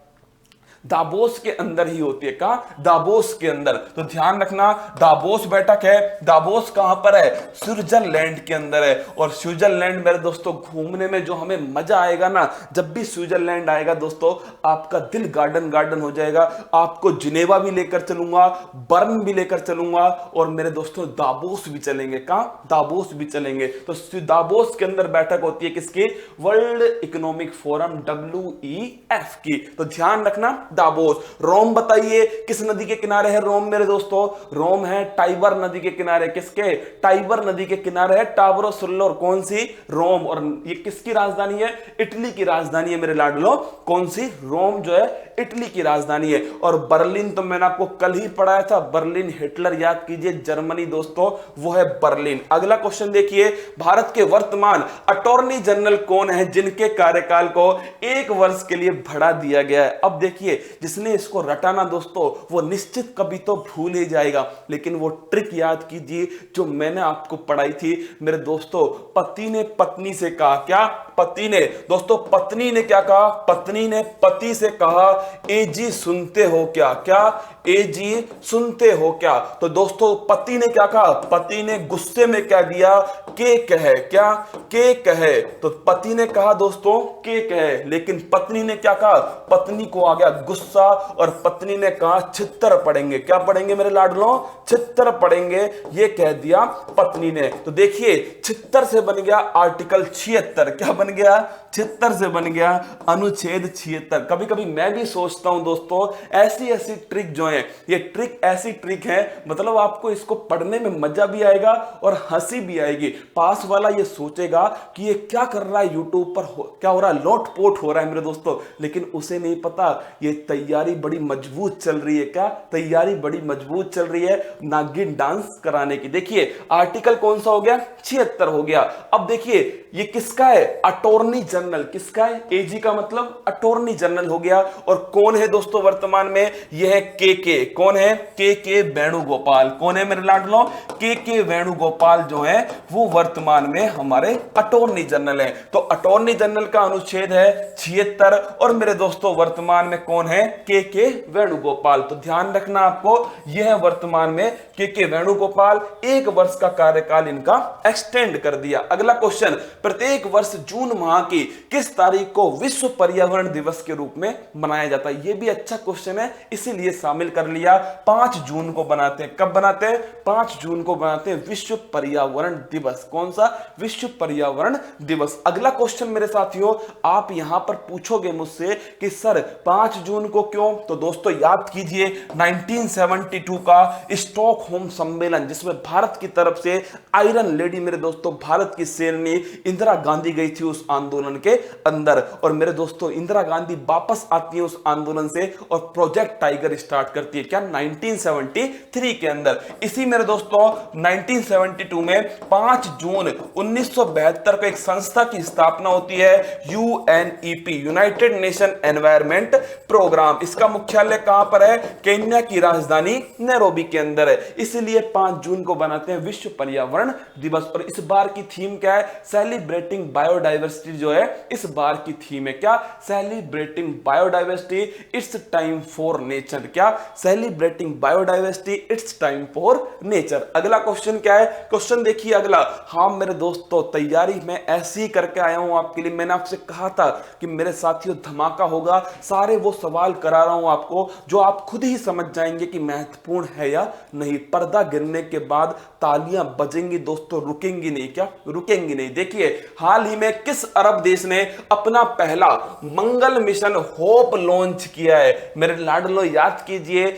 दावोस के अंदर ही होती है। कहां? दावोस के अंदर। तो ध्यान रखना दावोस बैठक है। दावोस कहां पर है? स्विट्जरलैंड के अंदर है। और स्विट्जरलैंड मेरे दोस्तों घूमने में जो हमें मजा आएगा ना, जब भी स्विट्जरलैंड आएगा दोस्तों आपका दिल गार्डन गार्डन हो जाएगा। आपको जिनेवा भी लेकर चलूंगा, बर्न भी लेकर चलूंगा, और मेरे दोस्तों दावोस भी चलेंगे। कहां? दावोस भी चलेंगे। तो दावोस के अंदर बैठक होती है किसकी? वर्ल्ड इकोनॉमिक फोरम WEF की। तो ध्यान रखना दावोस। रोम बताइए किस नदी के किनारे है रोम मेरे दोस्तों? रोम है टाइबर नदी के किनारे। किसके? टाइबर नदी के किनारे है टावरो सुल्लोर। कौन सी? रोम। और ये किसकी राजधानी है? इटली की राजधानी है मेरे लाडलो। कौन सी? रोम जो है इटली की राजधानी है। और बर्लिन तो मैंने आपको कल ही पढ़ाया था, बर्लिन हिटलर याद कीजिए, जर्मनी दोस्तों वो है बर्लिन। अगला क्वेश्चन देखिए, भारत के वर्तमान अटॉर्नी जनरल कौन है जिनके कार्यकाल को 1 वर्ष के लिए बढ़ा दिया गया है? अब देखिए जिसने इसको रटाना दोस्तों वो निश्चित कभी तो भूल ही जाएगा, लेकिन वो ट्रिक याद कीजिए जो मैंने आपको पढ़ाई थी मेरे दोस्तों। पति ने पत्नी से कहा। क्या? पति ने दोस्तों, पत्नी ने क्या कहा? पत्नी ने पति से कहा, ए जी सुनते हो क्या? क्या? ए जी सुनते हो क्या? तो दोस्तों पति ने क्या कहा? पति ने गुस्से में क्या दिया? के कहे। क्या? के कहे। तो पति ने कहा दोस्तों के कहे, लेकिन पत्नी ने क्या कहा? पत्नी को आ गया गुस्सा और पत्नी ने कहा छित्तर पड़ेंगे। क्या पड़ेंगे मेरे लाडलों? छित्तर पड़ेंगे, ये कह दिया पत्नी ने। तो देखिए छित्तर से बन गया आर्टिकल 76। क्या बन गया? छित्तर से बन गया अनुच्छेद 76। कभी कभी मैं भी सोचता हूं दोस्तों, ऐसी ऐसी ट्रिक जो है, ये ट्रिक ऐसी ट्रिक है, मतलब आपको इसको पढ़ने में मजा भी आएगा और हंसी भी आएगी। पास वाला ये सोचेगा कि ये क्या कर रहा है, यूट्यूब पर क्या हो रहा है, लोटपोट हो रहा है मेरे दोस्तों, लेकिन उसे नहीं पता ये तैयारी बड़ी मजबूत चल रही है। क्या? तैयारी बड़ी मजबूत चल रही है नागिन डांस कराने की। देखिए आर्टिकल कौन सा हो गया? 76 हो गया। अब देखिए ये किसका है? Attorney general. किसका है? एजी का मतलब अटॉर्नी जनरल हो गया। और कौन है दोस्तों वर्तमान में? यह है के। कौन है? के वेणुगोपाल। कौन है मेरे लाडलों? के वेणुगोपाल जो है वो वर्तमान में हमारे अटॉर्नी जनरल है। तो अटॉर्नी जनरल का अनुच्छेद है 76 और मेरे दोस्तों वर्तमान में कौन है? के वेणुगोपाल। तो ध्यान रखना आपको, यह वर्तमान में के वेणुगोपाल, 1 वर्ष का कार्यकाल इनका एक्सटेंड कर दिया। अगला क्वेश्चन, प्रत्येक वर्ष जून माह की किस तारीख को विश्व पर्यावरण दिवस के रूप में मनाया जाता है? यह भी अच्छा क्वेश्चन है, इसीलिए शामिल कर लिया। 5 जून को बनाते हैं। कब बनाते हैं? 5 जून को बनाते हैं विश्व पर्यावरण दिवस। कौन सा? विश्व पर्यावरण दिवस। अगला क्वेश्चन मेरे साथियों, आप यहां पर पूछोगे मुझसे कि सर 5 जून को क्यों? तो दोस्तों याद कीजिए 1972 का स्टॉकहोम सम्मेलन, जिसमें भारत की तरफ से आयरन लेडी मेरे दोस्तों, भारत की शेरनी इंदिरा गांधी गई थी उस आंदोलन के अंदर। और मेरे दोस्तों इंदिरा गांधी वापस आती है उस आंदोलन से और प्रोजेक्ट टाइगर स्टार्ट करती है। क्या? 1973 के अंदर। इसी मेरे दोस्तों 1972 में 5 जून 1972 को एक संस्था की स्थापना होती है, UNEP, United Nation Environment Programme. इसका मुख्यालय कहां पर है? केन्या की राजधानी नैरोबी के अंदर है। इसलिए 5 जून को बनाते हैं विश्व पर्यावरण दिवस। और इस बार की थीम क्या है? सेलिब्रेटिंग बायोडाइवर्सिटी जो है इस बार की थीम है। क्या? Celebrating biodiversity, it's time for nature. क्या? Celebrating biodiversity, it's time for nature. अगला क्वेश्चन क्या है? क्वेश्चन देखिए अगला। हाँ मेरे दोस्तों तैयारी मैं ऐसी ही करके आया हूं आपके लिए। मैंने आपसे कहा था कि मेरे साथियों धमाका होगा, सारे वो सवाल करा रहा हूं आपको जो आप खुद ही समझ जाएंगे कि महत्वपूर्ण है या नहीं। पर्दा गिरने के बाद तालियां बजेंगी दोस्तों, रुकेंगी नहीं। क्या? रुकेंगी नहीं। देखिए हाल ही में किस अरब देश ने अपना पहला मंगल मिशन होप लॉन्च किया है? मेरे लाडलो याद कीजिए,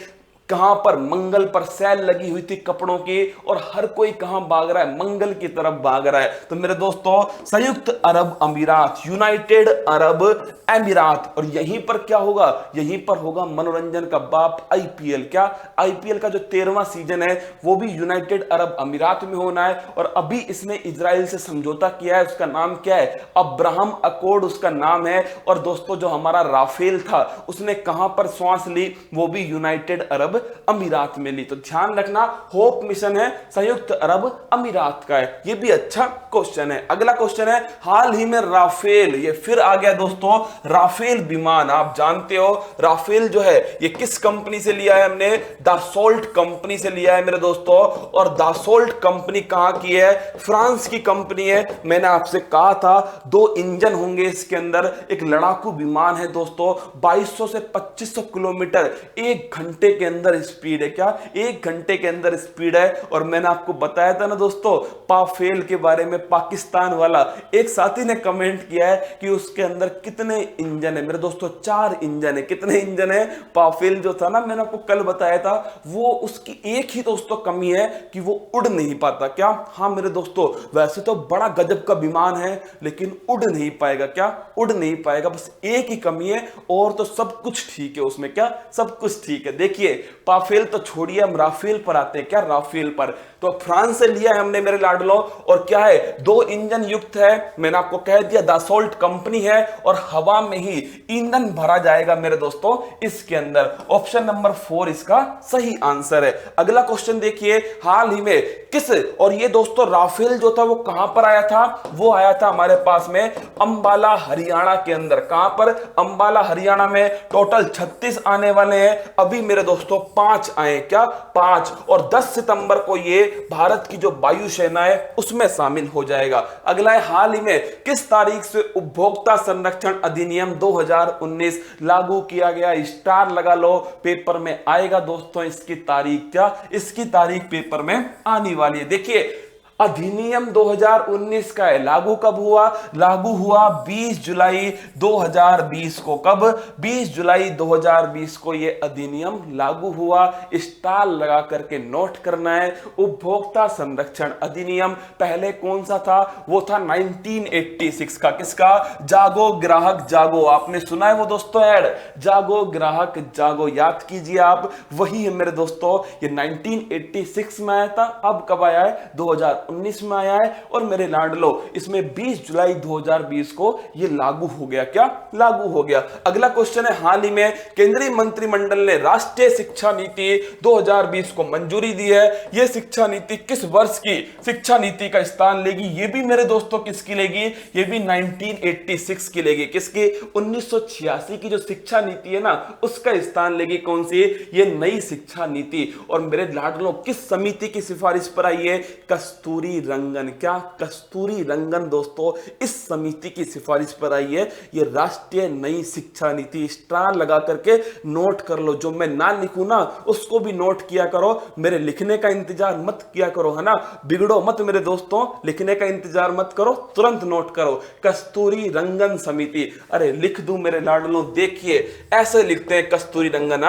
कहां पर? मंगल पर सेल लगी हुई थी कपड़ों की और हर कोई कहां भाग रहा है? मंगल की तरफ भाग रहा है। तो मेरे दोस्तों संयुक्त अरब अमीरात, यूनाइटेड अरब अमीरात। और यहीं पर क्या होगा? यहीं पर होगा मनोरंजन का बाप आईपीएल। क्या? आईपीएल का जो 13वां सीजन है वो भी यूनाइटेड अरब अमीरात में होना है। और अभी इसने इजराइल से समझौता किया है, उसका नाम क्या है? अब्राहम अकॉर्ड उसका नाम है। और दोस्तों जो हमारा राफेल था उसने कहां पर श्वास ली? वो भी यूनाइटेड अरब अमीरात में ली। तो ध्यान रखना होप मिशन है संयुक्त अरब अमीरात का है। ये भी अच्छा क्वेश्चन है। अगला क्वेश्चन है, हाल ही में राफेल, ये फिर आ गया दोस्तों, राफेल विमान। आप जानते हो राफेल जो है ये किस कंपनी से लिया है? हमने दासोल्ट कंपनी से लिया है मेरे दोस्तों। और दासोल्ट कंपनी कहां की है? फ्रांस की कंपनी है। मैंने आपसे कहा था 2 इंजन होंगे इसके अंदर। एक लड़ाकू विमान है दोस्तों, 2200 से 2500 किलोमीटर 1 घंटे के अंदर स्पीड है। क्या? 1 घंटे के अंदर स्पीड है। और मैंने आपको बताया था ना दोस्तों पाफेल के बारे में, पाकिस्तान वाला। एक साथी ने कमेंट किया है कि उसके अंदर कितने इंजन है? मेरे दोस्तों 4 इंजन है। कितने इंजन है? पाफेल जो था ना, मैंने आपको कल बताया था, वो उसकी एक ही दोस्तों कमी है कि वो उड़ नहीं पाता। क्या? हाँ मेरे दोस्तों वैसे तो बड़ा गजब का विमान है लेकिन उड़ नहीं पाएगा। क्या? उड़ नहीं पाएगा, बस एक ही कमी है, और तो सब कुछ ठीक है उसमें। क्या? सब कुछ ठीक है। देखिए पाफेल तो छोड़िए, हम राफेल पर आते हैं। क्या? राफेल पर तो फ्रांस से लिया है हमने मेरे लाडलो। और क्या है? 2 इंजन युक्त है। मैंने आपको कह दिया दासोल्ट कंपनी है और हवा में ही ईंधन भरा जाएगा मेरे दोस्तों इसके अंदर। ऑप्शन नंबर 4 इसका सही आंसर है। अगला क्वेश्चन देखिए, हाल ही में किस, और ये दोस्तों राफेल जो था वो कहां पर आया था? वो आया था हमारे पास में अंबाला हरियाणा के अंदर। कहां पर? अंबाला हरियाणा में। टोटल 36 आने वाले हैं। अभी मेरे दोस्तों 5 आए, क्या 5, और 10 सितंबर को ये भारत की जो वायुसेना है उसमें शामिल हो जाएगा। अगला है, हाल ही में किस तारीख से उपभोक्ता संरक्षण अधिनियम 2019 लागू किया गया? स्टार लगा लो, पेपर में आएगा दोस्तों इसकी तारीख, क्या इसकी तारीख पेपर में आने वाली है। देखिए अधिनियम 2019 का है, लागू कब हुआ? लागू हुआ 20 जुलाई 2020 को। कब? 20 जुलाई 2020 को ये अधिनियम लागू हुआ। स्टार लगा करके नोट करना है। उपभोक्ता संरक्षण अधिनियम पहले कौन सा था? वो था 1986 का। किसका? जागो ग्राहक जागो, आपने सुना है वो दोस्तों ऐड, जागो ग्राहक जागो, याद कीजिए आप, वही है मेरे दोस्तों। ये 1986 में आया था, अब कब आया है? 2019 में आया है। और मेरे लाडलो इसमें 20 जुलाई 2020 को ये लागू हो गया, क्या लागू हो गया। अगला क्वेश्चन है, हाल ही में केंद्रीय मंत्रिमंडल ने राष्ट्रीय शिक्षा नीति 2020 को मंजूरी दी है। ये शिक्षा नीति किस वर्ष की शिक्षा नीति का स्थान लेगी? ये भी मेरे दोस्तों किसकी लेगी? ये भी 1986 की लेगी। किसकी? 1986 की जो शिक्षा नीति है ना उसका स्थान लेगी। कौन सी? ये नई शिक्षा नीति। और मेरे लाडलो किस समिति की सिफारिश पर आई है? कस्तूरी रंगन, क्या कस्तूरी रंगन दोस्तों इस समिति की सिफारिश पर आई है। ये राष्ट्रीय नई शिक्षा नीति, स्टार लगा करके नोट कर लो। जो मैं ना लिखूं ना उसको भी नोट किया करो, मेरे लिखने का इंतजार मत किया करो, है ना, बिगड़ो मत मेरे दोस्तों, लिखने का इंतजार मत करो, तुरंत नोट करो कस्तूरी रंगन समिति। अरे लिख दूं मेरे लाडलो, देखिए ऐसे लिखते हैं कस्तूरी रंगन,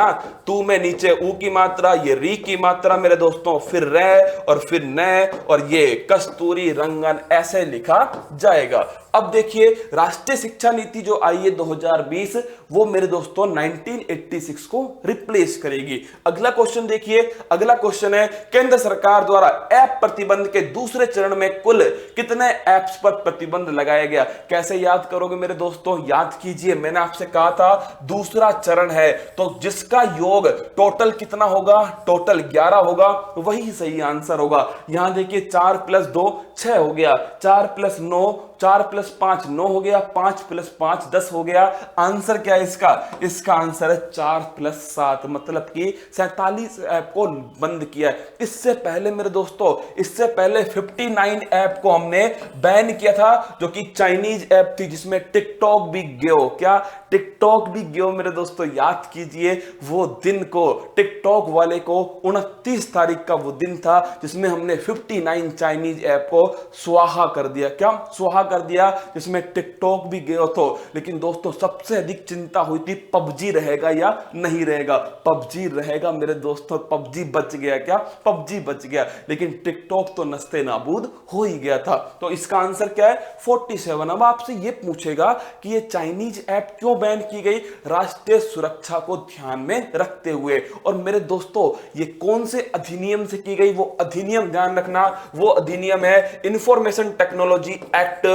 तू में नीचे ऊ की मात्रा, ये री की मात्रा मेरे दोस्तों, फिर रे और फिर न, और ये कस्तूरी रंगन ऐसे लिखा जाएगा। अब देखिए राष्ट्रीय शिक्षा नीति जो आई है 2020 वो मेरे दोस्तों 1986 को रिप्लेस करेगी। अगला क्वेश्चन देखिए, अगला क्वेश्चन है, केंद्र सरकार द्वारा ऐप प्रतिबंध के दूसरे चरण में कुल कितने ऐप्स पर प्रतिबंध लगाया गया? कैसे याद करोगे मेरे दोस्तों? याद कीजिए, मैंने आपसे कहा था दूसरा चरण है, तो जिसका योग टोटल कितना होगा? टोटल 11 होगा, वही सही आंसर होगा। यहां देखिए 4 + 2 6 हो गया, 4 + 9 4 + 5 9 हो गया, 5 + 5 10 हो गया। आंसर क्या है इसका? इसका आंसर है 4 + 7, मतलब कि 47 ऐप को बंद किया है। इससे पहले मेरे दोस्तों, इससे पहले 59 ऐप को हमने बैन किया था, जो कि चाइनीज ऐप थी, जिसमें टिकटॉक भी गयो, क्या टिकटॉक भी गयो मेरे दोस्तों, याद कीजिए वो दिन को, टिकटॉक वाले को 29 तारीख का वो दिन था जिसमें हमने 59 चाइनीज ऐप को स्वाहा कर दिया, क्या स्वाहा कर दिया, जिसमें टिकटॉक भी गया तो। लेकिन दोस्तों सबसे अधिक चिंता हुई थी पबजी रहेगा या नहीं रहेगा। पबजी रहेगा मेरे दोस्तों, पबजी बच गया, क्या पबजी बच गया, लेकिन टिकटॉक तो नस्ते नाबूद हो ही गया था। तो इसका आंसर क्या है? 47। अब आपसे ये पूछेगा कि ये चाइनीज ऐप क्यों बैन की गई? राष्ट्रीय सुरक्षा को ध्यान में रखते हुए। और मेरे दोस्तों ये कौन से अधिनियम से की गई? वो अधिनियम ध्यान रखना, वो अधिनियम है इंफॉर्मेशन टेक्नोलॉजी एक्ट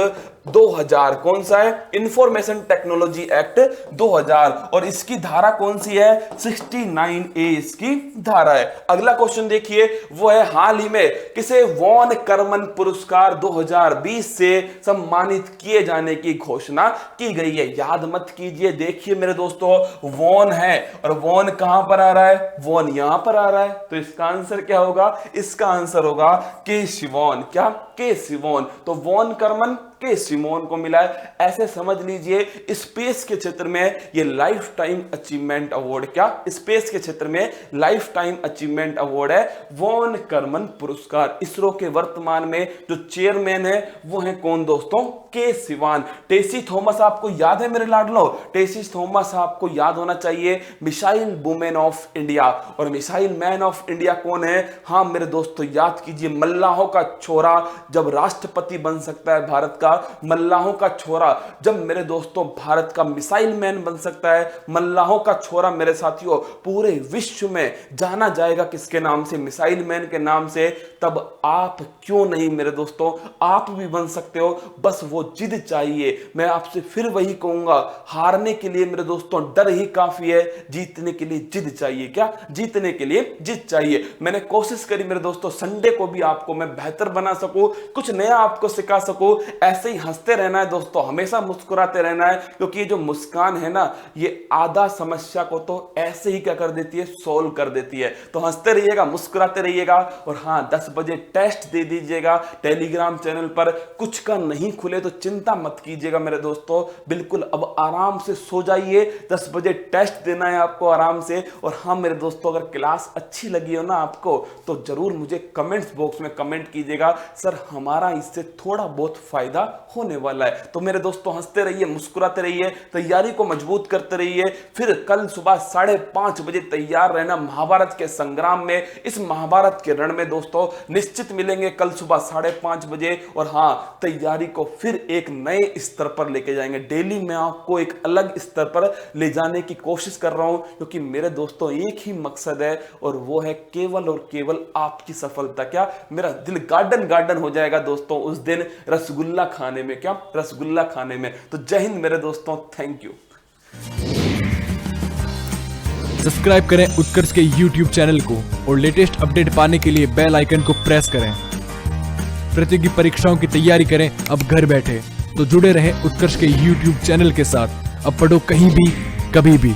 2000। कौन सा है? Information technology act 2000। और इसकी धारा कौन सी है? 69A इसकी धारा है। अगला क्वेश्चन देखिए, वो है, हाल ही में किसे वॉन करमन पुरस्कार 2020 से सम्मानित किए जाने की घोषणा की गई है? याद मत कीजिए, देखिए मेरे दोस्तों वॉन है, और वॉन कहां पर आ रहा है? वॉन यहां पर आ रहा है, तो इसका आंसर क्या होगा? इसका आंसर होगा के सिवॉन, क्या के सिवॉन। तो वॉन करमन के सिमोन को मिला है। ऐसे समझ लीजिए स्पेस के क्षेत्र में ये लाइफ टाइम अचीवमेंट अवार्ड, क्या स्पेस के क्षेत्र में लाइफ टाइम अचीवमेंट अवार्ड है वॉन करमन पुरस्कार। इसरो के वर्तमान में जो चेयरमैन है वो है कौन दोस्तों? के सिवान। टेसी थॉमस आपको याद है मेरे लाडलो? टेसी थॉमस आपको याद होना चाहिए, मिसाइल वुमेन ऑफ इंडिया। और मिसाइल मैन ऑफ इंडिया कौन है? हाँ मेरे दोस्तों याद कीजिए, मल्लाहों का छोरा जब राष्ट्रपति बन सकता है भारत का, मल्लाहों का छोरा जब मेरे दोस्तों भारत का मिसाइल मैन बन सकता है, मल्लाहों का छोरा मेरे साथियों पूरे विश्व में जाना जाएगा किसके नाम से? मिसाइल मैन के नाम से। तब आप क्यों नहीं मेरे दोस्तों, आप भी बन सकते हो, बस वो जिद चाहिए। मैं आपसे फिर वही कहूंगा, हारने के लिए मेरे दोस्तों डर ही काफी है, जीतने के लिए जिद चाहिए। क्या? जीतने के लिए जिद चाहिए। मैंने कोशिश करी मेरे दोस्तों संडे को भी आपको मैं बेहतर बना सकूं, कुछ नया आपको सिखा सकूं, ऐसे ही हंसते रहना है दोस्तों, हमेशा मुस्कुराते रहना है, क्योंकि ये जो मुस्कान है ना, ये आधा समस्या को तो ऐसे ही क्या कर देती है, सोल्व कर देती है। तो हंसते रहिएगा, मुस्कुराते रहिएगा, और हाँ 10 बजे टेस्ट दे दीजिएगा टेलीग्राम चैनल पर। कुछ का नहीं खुले तो चिंता मत कीजिएगा मेरे दोस्तों, बिल्कुल अब आराम से सो जाइए। 10 बजे टेस्ट देना है आपको आराम से। और हाँ मेरे दोस्तों, अगर क्लास अच्छी लगी हो ना आपको, तो जरूर मुझे कमेंट्स बॉक्स में कमेंट कीजिएगा, सर हमारा इससे थोड़ा बहुत फायदा होने वाला है। तो मेरे दोस्तों हंसते रहिए, मुस्कुराते रहिए, तैयारी को मजबूत करते रहिए। फिर कल सुबह 5:30 बजे तैयार रहना महाभारत के संग्राम में। इस महाभारत के रण में दोस्तों निश्चित मिलेंगे कल सुबह 5:30 बजे। और हाँ, तैयारी को फिर एक नए स्तर पर लेके जाएंगे। डेली मैं आपको एक अलग स्तर पर ले जाने की कोशिश कर रहा हूं, क्योंकि मेरे दोस्तों एक ही मकसद है, और वो है केवल और केवल आपकी सफलता। क्या मेरा दिल गार्डन गार्डन हो जाएगा दोस्तों उस दिन रसगुल्ला खाने में, क्या रसगुल्ला खाने में। तो जय हिंद मेरे दोस्तों, थैंक यू। सब्सक्राइब करें उत्कर्ष के YouTube चैनल को और लेटेस्ट अपडेट पाने के लिए बेल आइकन को प्रेस करें। प्रतियोगी परीक्षाओं की तैयारी करें अब घर बैठे। तो जुड़े रहें उत्कर्ष के YouTube चैनल के साथ। अब पढ़ो कहीं भी, कभी भी।